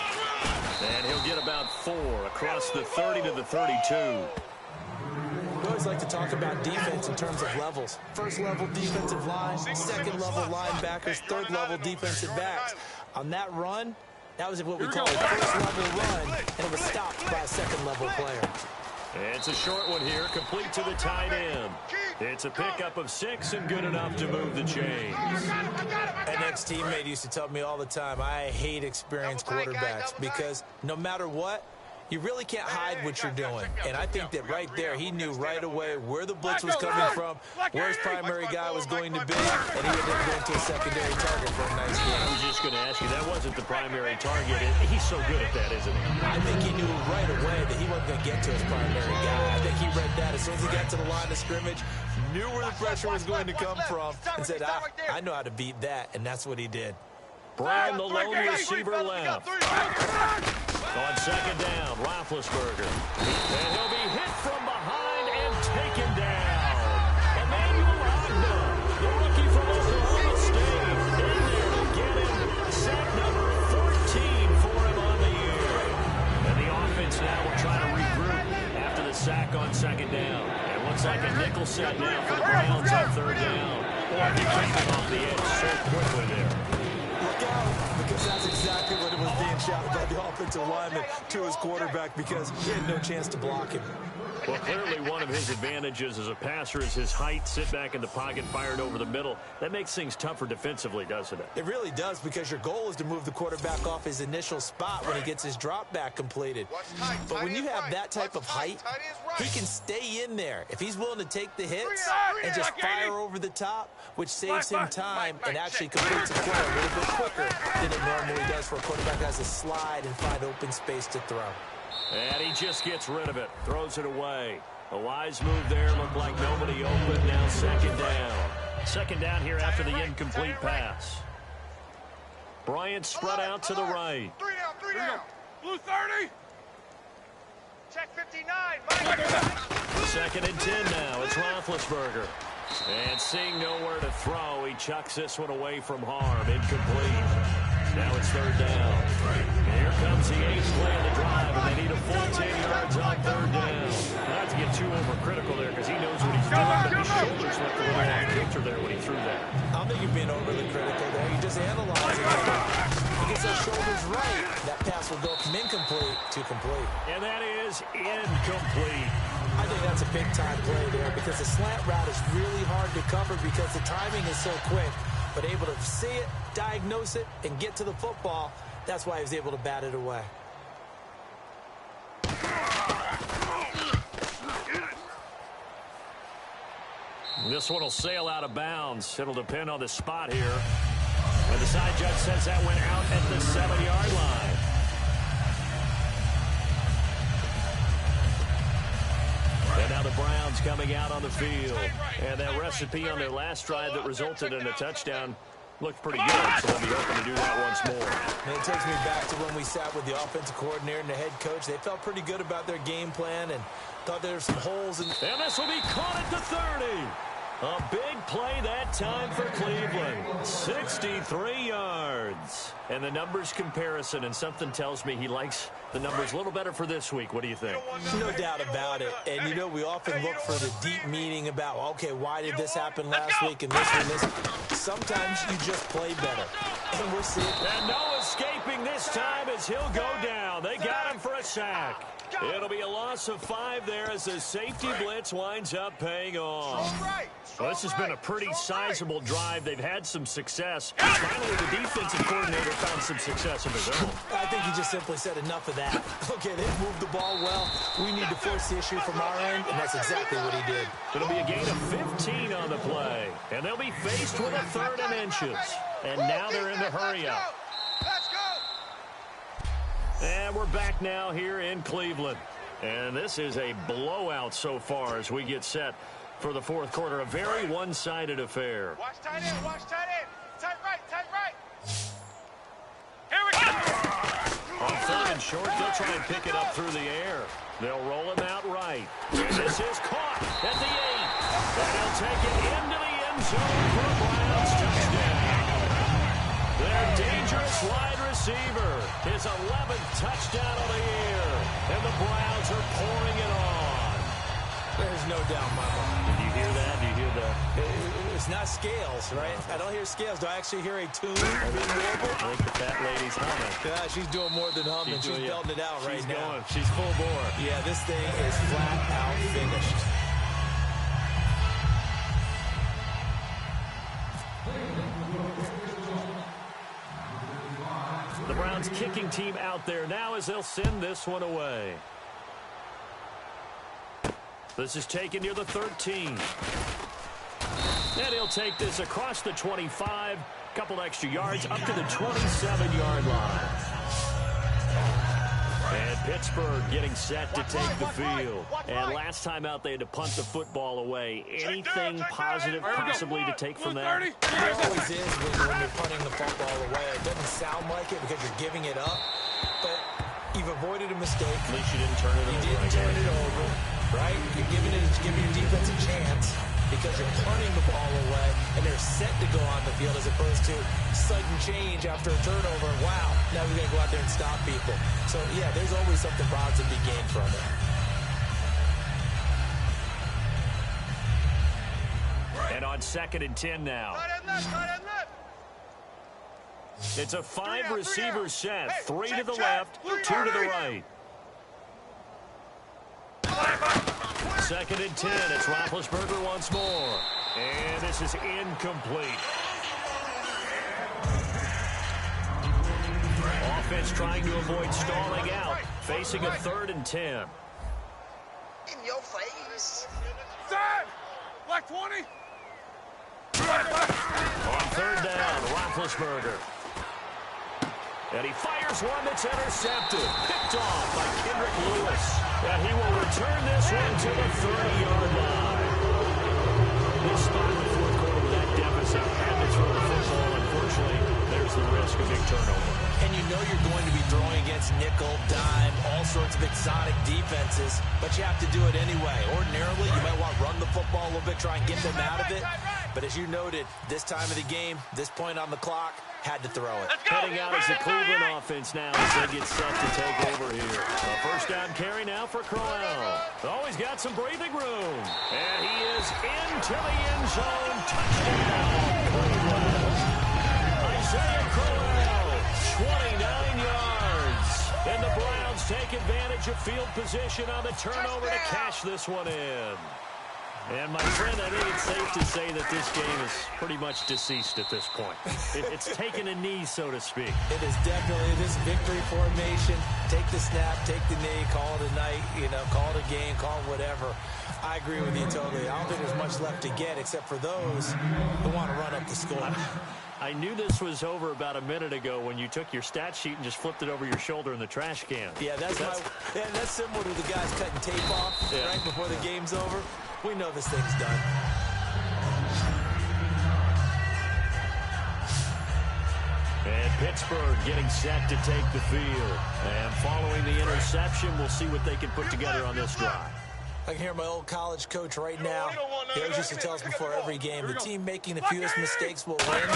And he'll get about 4 across the 30 to the 32. We always like to talk about defense in terms of levels. First level defensive line, second level linebackers, third level defensive backs. On that run, that was what we call a first level run, and it was stopped by a second level player. It's a short one here, complete to the tight end. It's a pickup of 6 and good enough to move the chains. An ex-teammate used to tell me all the time, I hate experienced quarterbacks because no matter what, you really can't hide what you're doing. And I think that right there, he knew right away where the blitz was coming from, where his primary guy was going to be, and he ended up going to a secondary target for a nice game. I was just going to ask you, that wasn't the primary target. He's so good at that, isn't he? I think he knew right away that he wasn't going to get to his primary guy. I think he read that as soon as he got to the line of scrimmage, knew where the pressure was going to come from, and said, I know how to beat that, and that's what he did. Brown, the lone receiver left. On second down, Roethlisberger. And he'll be hit from behind and taken down. Emmanuel Ogbah, the rookie from Oklahoma State, in there to get him. Sack number 14 for him on the year. And the offense now will try to regroup after the sack on second down. It looks like a nickel set now for the Browns on third down. Boy, they took him off the edge so quickly there. Look out, Because that's exactly what was being shouted by the offensive lineman to his quarterback, because he had no chance to block him. Well, clearly one of his advantages as a passer is his height. Sit back in the pocket, fired over the middle. That makes things tougher defensively, doesn't it? It really does, because your goal is to move the quarterback off his initial spot when he gets his drop back completed. But when you have that type of height, he can stay in there. If he's willing to take the hits and just fire over the top, which saves him time and actually completes a play a little bit quicker than it normally does for a quarterback who has to slide and find open space to throw. And he just gets rid of it, throws it away. A wise move there, looked like nobody open. Now second down. Second down here after the incomplete pass. Bryant spread out to the right. Three down. Blue 30. Check 59. Second and 10 now. It's Roethlisberger. And seeing nowhere to throw, he chucks this one away from harm. Incomplete. Now it's third down. Here comes the eighth play of the drive, and they need a full 10 yards on third down. Not to get too overcritical there, because he knows what he's doing, but his shoulders went a little off kilter there when he threw that. I don't think you're being overly critical there. You just analyze it. He gets those shoulders right. That pass will go from incomplete to complete. And that is incomplete. I think that's a big-time play there, because the slant route is really hard to cover because the timing is so quick. But able to see it, diagnose it, and get to the football, that's why he was able to bat it away. This one will sail out of bounds. It'll depend on the spot here. And the side judge says that went out at the 7-yard line. And now the Browns coming out on the field. And that recipe on their last drive that resulted in a touchdown looked pretty good, so they'll be hoping to do that once more. And it takes me back to when we sat with the offensive coordinator and the head coach. They felt pretty good about their game plan and thought there were some holes. And this will be caught at the 30. A big play that time for Cleveland. 63 yards. And the numbers comparison, and something tells me he likes the numbers a little better for this week. What do you think? No doubt about it. And, you know, we often look for the deep meaning about, okay, why did this happen last week and this and this? Sometimes you just play better. And we'll see it. And no escaping this time as he'll go down. They got him for a sack. It'll be a loss of 5 there as the safety blitz winds up paying off. Well, this has been a pretty sizable drive. They've had some success. Finally, the defensive coordinator found some success of his own. I think he just simply said enough of that. Okay, they've moved the ball well. We need to force the issue from our end, and that's exactly what he did. It'll be a gain of 15 on the play, and they'll be faced with a 3rd and inches. And now they're in the hurry-up. Let's go. And we're back now here in Cleveland. And this is a blowout so far as we get set for the fourth quarter. A very one-sided affair. Watch tight end, watch tight end. Tight right. Here we go. On 3rd and short, they'll try and pick it up through the air. They'll roll him out right. And this is caught at the 8. And they'll take it into the end zone for a Browns touchdown. Their dangerous wide receiver, his 11th touchdown of the year. And the Browns are pouring it on. There's no doubt in my mind. Did you hear that? Do you hear that? It's not scales, right? I don't hear scales. Do I actually hear a tune being wobbled? I think the fat lady's humming. Yeah, she's doing more than humming. She's belting it out right now. She's full bore. Yeah, this thing is flat out finished. The Browns kicking team out there now as they'll send this one away. This is taken near the 13. And he'll take this across the 25. Couple extra yards up to the 27-yard line. And Pittsburgh getting set to take the field. And last time out, they had to punt the football away. Anything positive possibly to take from that? It always is when you're punting the football away. It doesn't sound like it because you're giving it up. But you've avoided a mistake. At least you didn't turn it over. You didn't turn it over, right? You're giving your defense a chance because you're punting the ball away, and they're set to go on the field as opposed to sudden change after a turnover. Wow, now we're going to go out there and stop people. So, yeah, there's always something positive to be gained from it. And on 2nd and 10 now. Tight end left. It's a 5-receiver set. 3 to the left, 2 to the right. 2nd and 10. It's Roethlisberger once more. And this is incomplete. Offense trying to avoid stalling out. Facing a 3rd and 10. In your face. Time! Black 20! On 3rd down, Roethlisberger. And he fires one that's intercepted. Picked off by Kendrick Lewis. And he will return this one to the 30-yard line. They start the 4th quarter with that deficit. Had to throw the football. Unfortunately, there's the risk of big turnover. And you know you're going to be throwing against nickel, dime, all sorts of exotic defenses, but you have to do it anyway. Ordinarily, you might want to run the football a little bit, try and get them out of it. But as you noted, this time of the game, this point on the clock, had to throw it. Heading out is the Cleveland offense now as they get set to take over here. A 1st down carry now for Crowell. Oh, he's got some breathing room. And he is into the end zone. Touchdown, Cleveland. Isaiah Crowell, 29 yards. And the Browns take advantage of field position on the turnover to cash this one in. And, my friend, I think it's safe to say that this game is pretty much deceased at this point. It's taken a knee, so to speak. It is definitely this victory formation. Take the snap, take the knee, call it a night, call it a game, call it whatever. I agree with you totally. I don't think there's much left to get except for those who want to run up the score. I knew this was over about a minute ago when you took your stat sheet and just flipped it over your shoulder in the trash can. Yeah, that's similar to the guys cutting tape off right before the game's over. We know this thing's done. And Pittsburgh getting set to take the field. And following the interception, we'll see what they can put together on this drive. I can hear my old college coach right now. He always used to tell us before every game, the team making the fewest mistakes will win.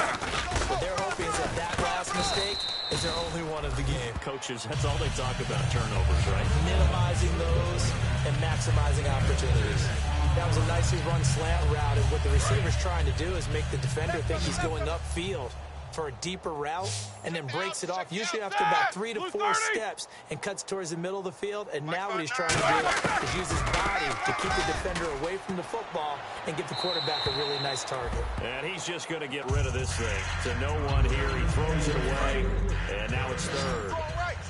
What they're hoping is that last mistake is their only one of the game. Coaches, that's all they talk about, turnovers, right? Minimizing those and maximizing opportunities. That was a nicely run slant route, and what the receiver's trying to do is make the defender think he's going upfield for a deeper route and then breaks it off, usually after about 3 to 4 steps, and cuts towards the middle of the field. And now what he's trying to do is use his body to keep the defender away from the football and give the quarterback a really nice target. And he's just going to get rid of this thing. To no one here. He throws it away, and now it's 3rd.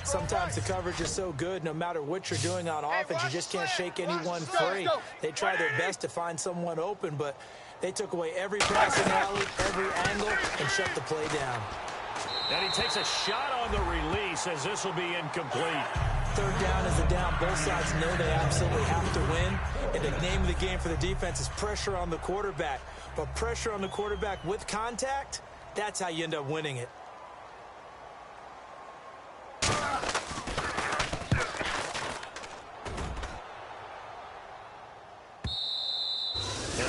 Sometimes the coverage is so good, no matter what you're doing on offense, you just can't shake anyone free. They try their best to find someone open, but they took away every passing alley, every angle, and shut the play down. And he takes a shot on the release as this will be incomplete. 3rd down is a down. Both sides know they absolutely have to win. And the name of the game for the defense is pressure on the quarterback. But pressure on the quarterback with contact, that's how you end up winning it.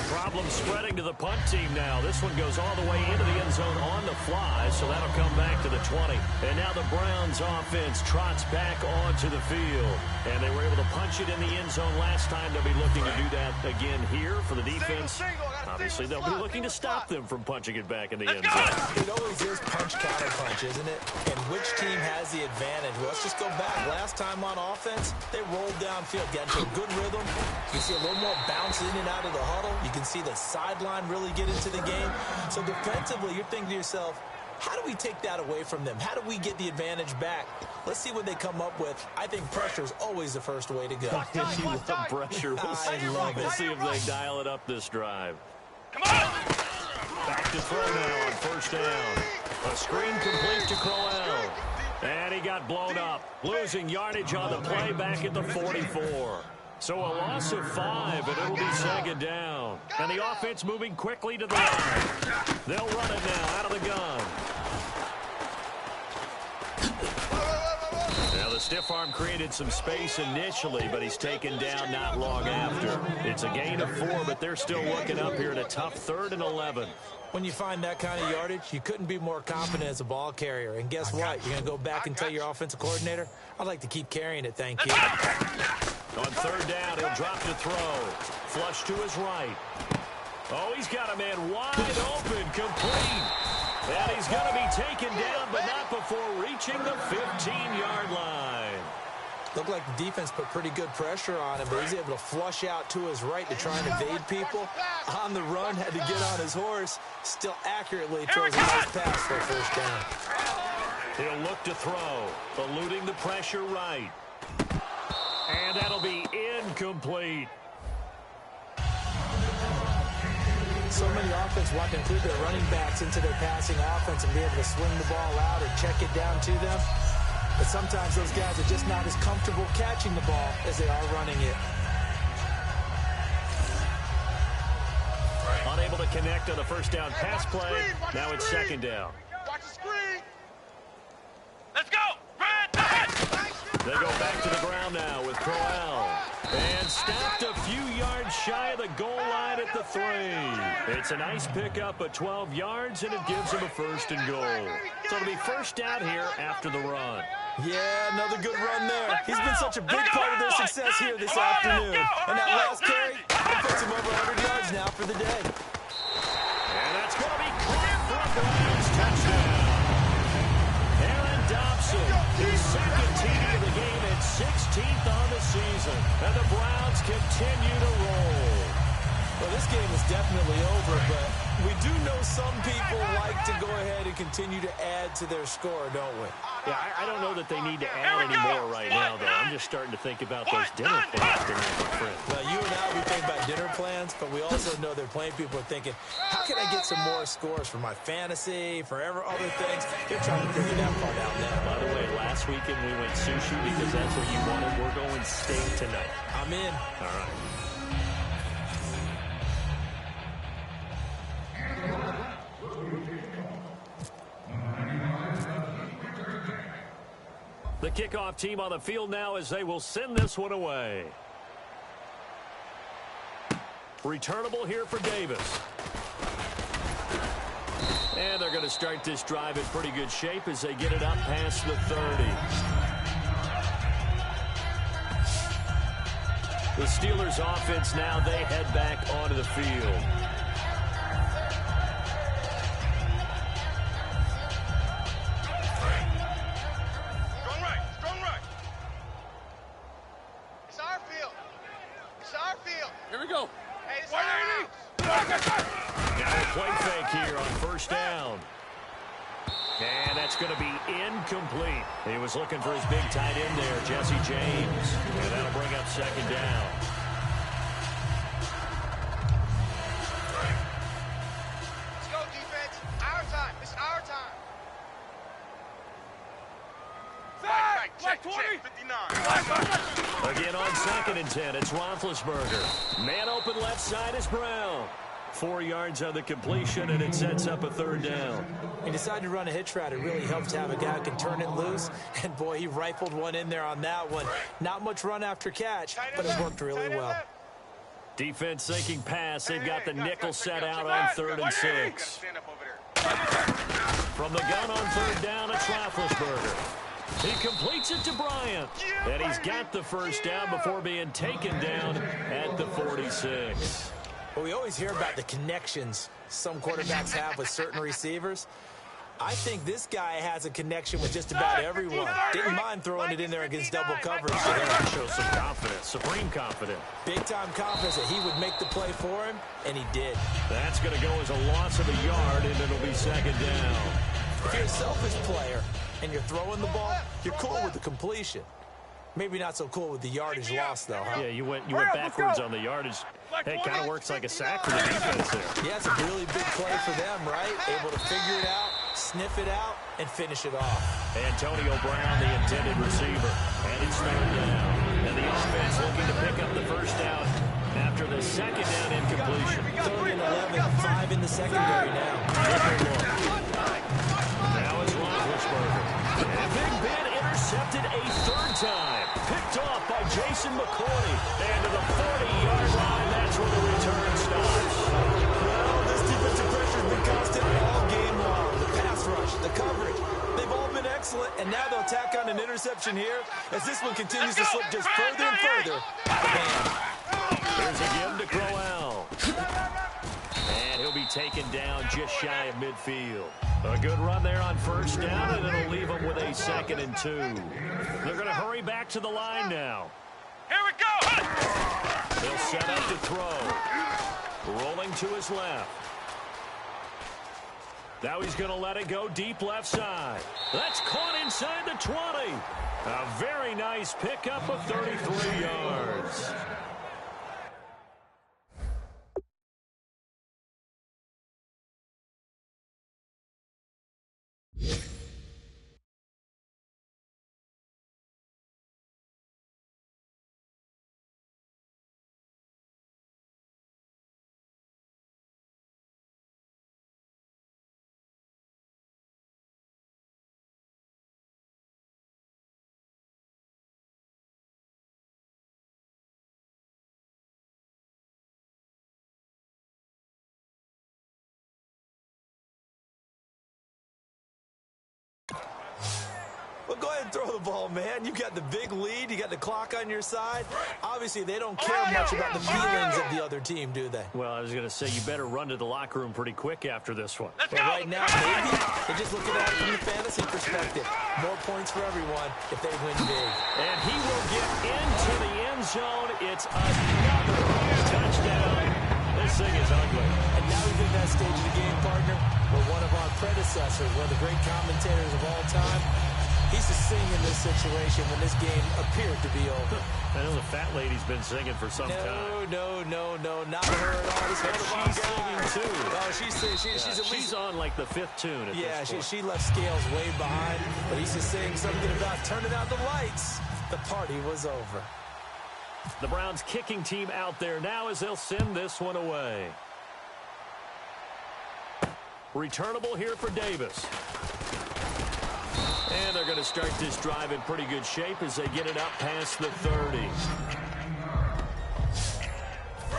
Problem spreading to the punt team now. This one goes all the way into the end zone on the fly, so that'll come back to the 20. And now the Browns offense trots back onto the field. And they were able to punch it in the end zone last time. They'll be looking to do that again here for the defense. Obviously, they'll be looking to stop them from punching it back in the end zone. It always is punch, counter punch, isn't it? And which team has the advantage? Well, let's just go back. Last time on offense, they rolled downfield, got into a good rhythm. You see a little more bounce in and out of the huddle. You can see the sideline really get into the game. So defensively, you're thinking to yourself, how do we take that away from them? How do we get the advantage back? Let's see what they come up with. I think pressure is always the first way to go. You love pressure. We'll see if they dial it up this drive. Come on! Back to throw now on 1st down. A screen complete to Crowell. And he got blown up. Losing yardage on the play back at the 44. So a loss of 5, and it'll be 2nd down. And the offense moving quickly to the line. They'll run it now out of the gun. Now the stiff arm created some space initially, but he's taken down not long after. It's a gain of 4, but they're still looking up here at a tough 3rd and 11. When you find that kind of yardage, you couldn't be more confident as a ball carrier. And guess what? You're going to go back and tell your offensive coordinator, I'd like to keep carrying it, thank you. On 3rd down, he'll drop to throw. Flush to his right. Oh, he's got a man wide open, complete. And he's going to be taken down, but not before reaching the 15-yard line. Looked like the defense put pretty good pressure on him, but he's able to flush out to his right to try and evade people. On the run, had to get on his horse. Still accurately throws a nice pass for a first down. He'll look to throw, eluding the pressure right. And that'll be incomplete. So many offenses want to include their running backs into their passing offense and be able to swing the ball out or check it down to them. But sometimes those guys are just not as comfortable catching the ball as they are running it. Unable to connect on the first down pass play. Now it's second down. Watch the screen. Let's go. Red. They go back to the ground now with Crowell. And stopped a few yards shy of the goal line at the 3. It's a nice pickup of 12 yards, and it gives him a first and goal. So it'll be first down here after the run. Yeah, another good run there. He's been such a big part of their success here this afternoon. And that last carry, it puts him over 100 yards now for the day. And that's going to be caught for a Browns touchdown. Aaron Dobson, his second TD of the game and 16th on the season. And the Browns continue to roll. Well, this game is definitely over, but we do know some people like to go ahead and continue to add to their score, don't we? Yeah, I don't know that they need to add any more right now, though. I'm just starting to think about those dinner plans they're going to print. Well, you and I, we think about dinner plans, but we also know they're playing people are thinking, how can I get some more scores for my fantasy, for other things? They're trying to figure that part out now. By the way, last weekend we went sushi because that's what you wanted. We're going steak tonight. I'm in. All right. The kickoff team on the field now as they will send this one away. Returnable here for Davis. And they're going to start this drive in pretty good shape as they get it up past the 30. The Steelers offense now, they head back onto the field. And that's going to be incomplete. He was looking for his big tight end there, Jesse James. And that'll bring up second down. Let's go, defense. Our time. It's our time. Check, 20. 59. Again on 2nd and 10, it's Roethlisberger. Man open left side is Brown. 4 yards on the completion, and it sets up a third down. He decided to run a hitch route. It really helps to have a guy who can turn it loose. And, boy, he rifled one in there on that one. Not much run after catch, but it worked really well. Defense thinking pass. They've got the nickel set out on 3rd and 6. From the gun on 3rd down, it's Roethlisberger. He completes it to Bryant. And he's got the first down before being taken down at the 46. Well, we always hear about the connections some quarterbacks have with certain receivers. I think this guy has a connection with just about everyone. Didn't mind throwing it in there against double coverage. That shows some confidence, supreme confidence. Big-time confidence that he would make the play for him, and he did. That's going to go as a loss of a yard, and it'll be second down. If you're a selfish player and you're throwing the ball, you're cool with the completion. Maybe not so cool with the yardage loss, though, huh? Yeah, you went backwards on the yardage. Hey, it kind of works like a sack for the defense there. Yeah, it's a really big play for them, right? Able to figure it out, sniff it out, and finish it off. Antonio Brown, the intended receiver. And it's third down. And the offense looking to pick up the first down after the second down incompletion. 3rd and 11, 5 in the secondary now. Now it's Roethlisberger. And Big Ben intercepted a third time. Picked off by Jason McCoy. And to the 40-yard line, that's where the return stops. Well, this defensive pressure has been constant all game long. The pass rush, the coverage, they've all been excellent. And now they'll tack on an interception here as this one continues to slip just further and further. There's a give to Crowell. And he'll be taken down just shy of midfield. A good run there on first down, and it'll leave them with a 2nd and 2. They're going to hurry back to the line now. Here we go. They'll set up to throw. Rolling to his left. Now he's going to let it go deep left side. That's caught inside the 20. A very nice pickup of 33 yards. Well, go ahead and throw the ball, man. You got the big lead. You got the clock on your side. Obviously, they don't care much about the feelings of the other team, do they? Well, I was going to say, you better run to the locker room pretty quick after this one. Let's But go. right now, maybe they're just looking at it from the fantasy perspective. More points for everyone if they win big. And he will get into the end zone. It's another touchdown. This thing is ugly. And now we've hit that stage of the game, partner, where one of our predecessors, one of the great commentators of all time, he's to sing in this situation when this game appeared to be over. I know the fat lady's been singing for some time. No, not her at all. This She's singing too. Oh, she's at least on like the 5th tune at this point. she left Scales way behind, but he's just saying something about turning out the lights. The party was over. The Browns kicking team out there now as they'll send this one away. Returnable here for Davis. And they're going to start this drive in pretty good shape as they get it up past the 30.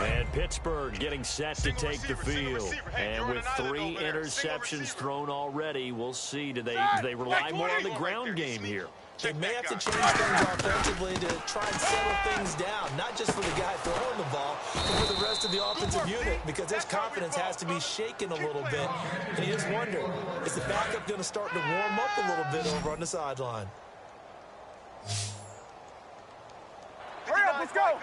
And Pittsburgh getting set to take the field. And with 3 interceptions thrown already, we'll see. Do they rely more on the ground game here? They may have to change things offensively to try and settle things down, not just for the guy throwing the ball, but for the rest of the offensive unit, because his confidence has to be shaken a little bit. And you just wonder, is the backup going to start to warm up a little bit over on the sideline? Hurry up, let's go.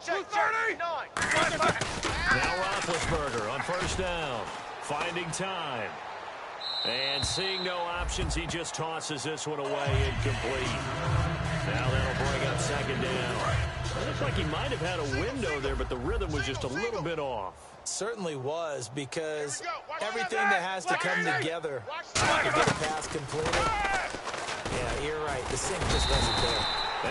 230. Now Roethlisberger on first down, finding time. And seeing no options, he just tosses this one away incomplete. Now that'll bring up 2nd down. It looks like he might have had a window there, but the rhythm was just a little bit off. Certainly was, because everything that has to come together to get a pass completed. Yeah, you're right. The sync just wasn't there.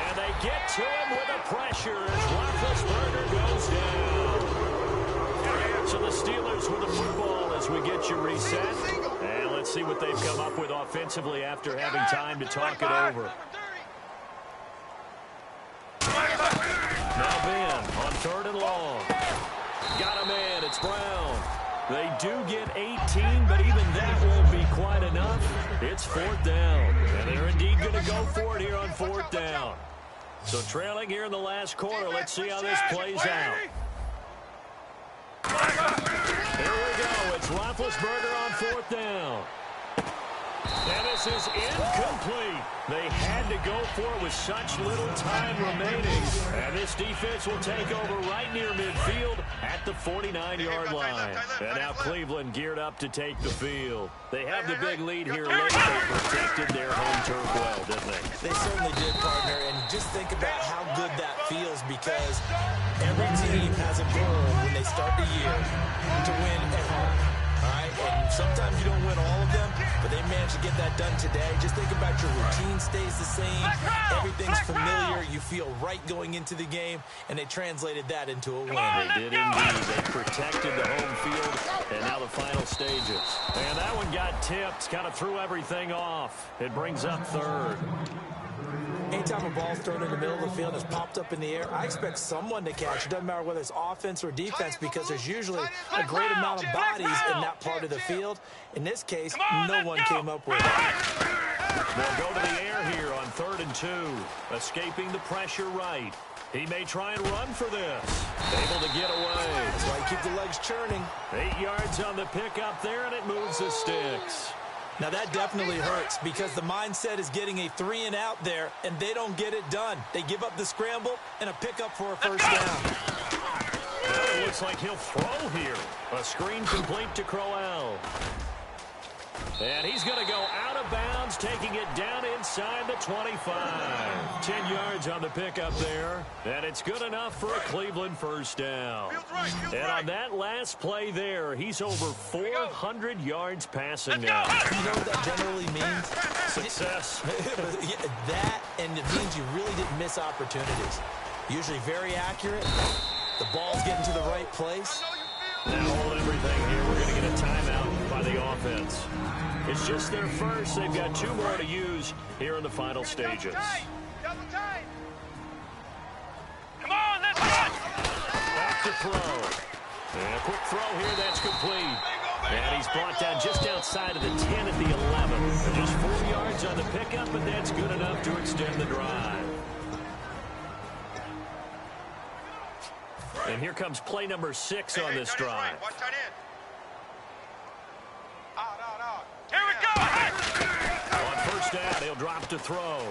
And they get to him with a pressure as Roethlisberger goes down. So the Steelers with the football as we get you reset. And let's see what they've come up with offensively after having time to talk it over. Now Ben on 3rd and long. Got a man. It's Brown. They do get 18, but even that won't be quite enough. It's 4th down. And they're indeed going to go for it here on 4th down. So trailing here in the last quarter. Let's see how this plays out. Here we go. It's Roethlisberger on 4th down. And this is incomplete. They had to go for it with such little time remaining. And this defense will take over right near midfield at the 49-yard line. And now Cleveland geared up to take the field. They have the big lead here late. They protected their home turf well, didn't they? They certainly did, partner. And just think about how good that feels, because every team has a goal when they start the year to win at home. All right, and sometimes you don't win all of them, but they managed to get that done today. Just think about your routine stays the same. Everything's familiar. You feel right going into the game, and they translated that into a win. They did indeed. They protected the home field, and now the final stages. And that one got tipped, kind of threw everything off. It brings up 3rd. Anytime a ball's thrown in the middle of the field and it's popped up in the air, I expect someone to catch. It doesn't matter whether it's offense or defense, because there's usually a great amount of bodies in that part of the field. In this case, no one came up with it. They'll go to the air here on 3rd and 2. Escaping the pressure right. He may try and run for this. Able to get away. That's why you keep the legs churning. 8 yards on the pickup there, and it moves the sticks. Now that definitely hurts because the mindset is getting a 3-and-out there, and they don't get it done. They give up the scramble and a pickup for a first down. Well, it looks like he'll throw here. A screen complete to Crowell. And he's going to go out of bounds, taking it down inside the 25. 10 yards on the pickup there. And it's good enough for a Cleveland first down. And on that last play there, he's over 400 yards passing now. You know what that generally means? Success. Yeah, that, and it means you really didn't miss opportunities. Usually very accurate. The ball's getting to the right place. Now hold everything here. We're going to get a timeout by the offense. It's just their first. They've got 2 more to use here in the final stages. Double time. Come on, let's run. Back to throw. And a quick throw here. That's complete. And he's brought down just outside of the 10 at the 11. And just 4 yards on the pickup, but that's good enough to extend the drive. And here comes play number 6 on this drive. Watch tight end. Out. Here we go. On first down, he'll drop to throw.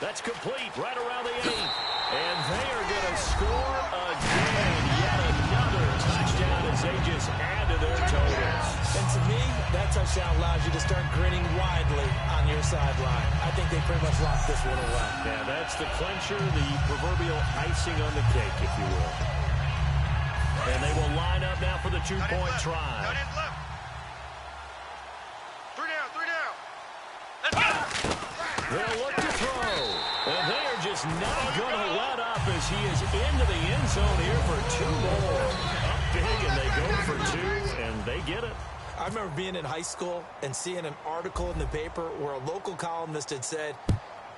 That's complete right around the 8. And they are going to score again. Yet another touchdown as they just add to their totals. And to me, that touchdown allows you to start grinning widely on your sideline. I think they pretty much locked this one away. Yeah, that's the clincher, the proverbial icing on the cake, if you will. And they will line up now for the 2-point try. Tight end left. 3 down. Let's go. They'll look to throw. And they are just not going to let up as he is into the end zone here for 2 more. Up big, and they go for 2, and they get it. I remember being in high school and seeing an article in the paper where a local columnist had said,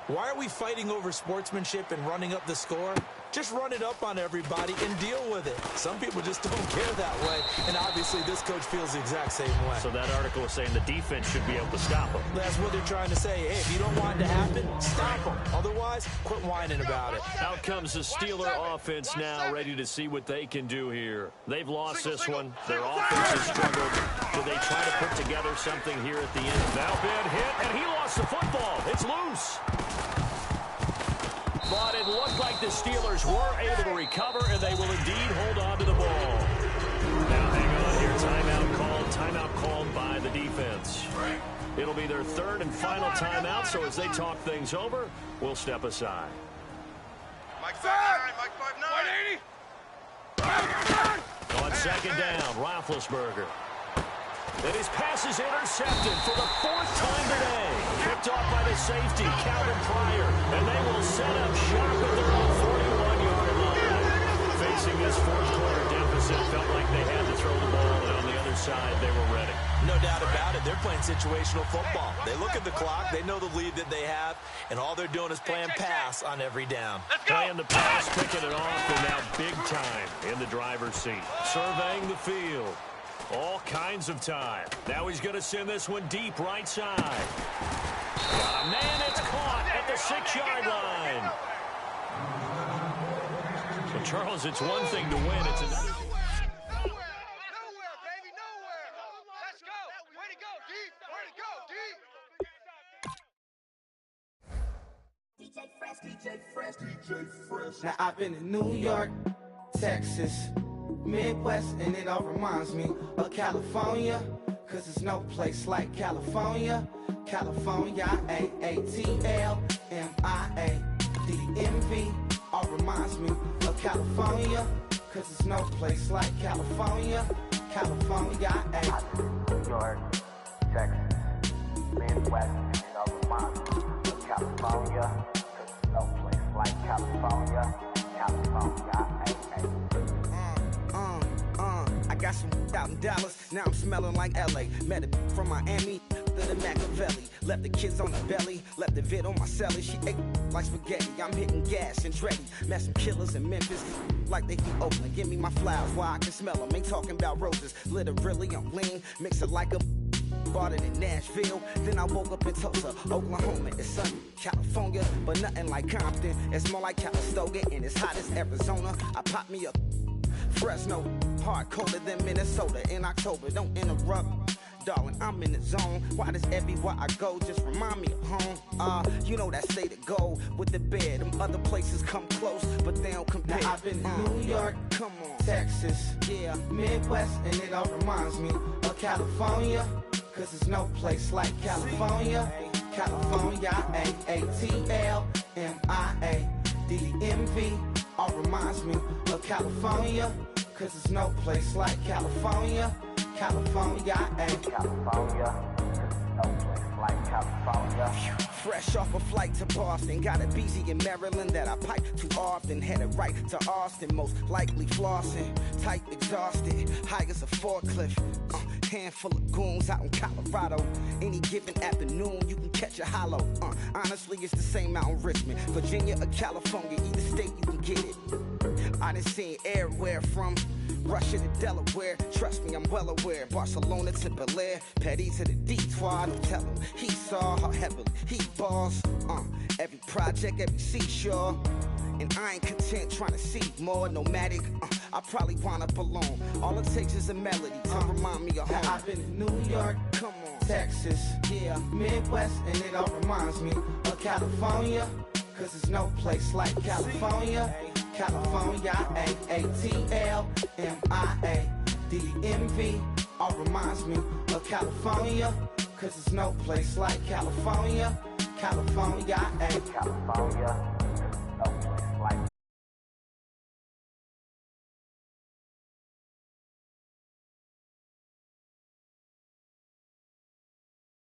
"Why are we fighting over sportsmanship and running up the score? Just run it up on everybody and deal with it." Some people just don't care that way, and obviously this coach feels the exact same way. So that article is saying the defense should be able to stop him. That's what they're trying to say. Hey, if you don't want it to happen, stop them. Otherwise, quit whining about it. Out comes the Steeler offense now, ready to see what they can do here. They've lost this one. Their offense has struggled. Do they try to put together something here at the end? Now been hit, and he lost the football. It's loose. But it looked like the Steelers were able to recover, and they will indeed hold on to the ball. Now hang on here. Timeout called by the defense. It'll be their 3rd and final timeout, so as they talk things over, we'll step aside. Mike 5'9". 180. On 2nd down, Roethlisberger. And his pass is intercepted for the 4th time today. Picked off by the safety, Calvin Pryor. And they will set up shop at their own 41-yard line. Facing this 4th-quarter deficit, felt like they had to throw the ball, and on the other side, they were ready. No doubt about it. They're playing situational football. They look at the clock. They know the lead that they have, and all they're doing is playing pass on every down. Playing the pass, picking it off, and now big time in the driver's seat. Surveying the field. All kinds of time. Now he's going to send this one deep right side. Got a man, it's caught at the 6-yard line. Well, Charles, it's one thing to win. It's another. Nowhere, baby, nowhere. Let's go. Way to go, deep. Way to go, deep. Now I've been in New York, Texas, Midwest, and it all reminds me of California, cause there's no place like California. California, AATLMIA, all reminds me of California, cause there's no place like California. California, New York, Texas, Midwest, and it all reminds me of California, cause there's no place like California. California, I got some out in Dallas, now I'm smelling like LA. Met a from Miami to the Machiavelli. Left the kids on the belly, left the vid on my celly. She ate like spaghetti, I'm hitting gas and dready. Met some killers in Memphis, like they from Oakland. Give me my flowers while I can smell them. Ain't talking about roses, literally I'm lean. Mix it like a bought it in Nashville, then I woke up in Tulsa, Oklahoma. It's sunny, California, but nothing like Compton. It's more like Calistoga, and it's hot as Arizona. I pop me up Fresno, hard colder than Minnesota in October. Don't interrupt, darling, I'm in the zone. Why does everywhere I go just remind me of home? You know that state of gold with the bed. Them other places come close, but they don't compare. Now I've been to New York, come on, Texas, yeah, Midwest, and it all reminds me of California. Cause there's no place like California. California, AATLMIA-DMV. All reminds me of California. Cause there's no place like California. California, California, no place like California. fresh off a flight to Boston. Got a BZ in Maryland that I pipe too often. Headed right to Austin, most likely flossing. Tight, exhausted, high as a forklift. Handful of goons out in Colorado. Any given afternoon, you can catch a hollow. Honestly, it's the same out in Richmond, Virginia or California. Either state, you can get it. I done seen everywhere from Russia to Delaware. Trust me, I'm well aware. Barcelona to Bel Air, Petty to the Detroit. Don't tell him he saw how heavily he balls. Every project, every seashore. And I ain't content trying to see more nomadic. I probably wind up alone. All it takes is a melody to remind me of home. Now I've been to New York, Come on, Texas, yeah, Midwest, and it all reminds me of California. Cause there's no place like California. California, AATLMIA-DMV. All reminds me of California. Cause there's no place like California. California, California.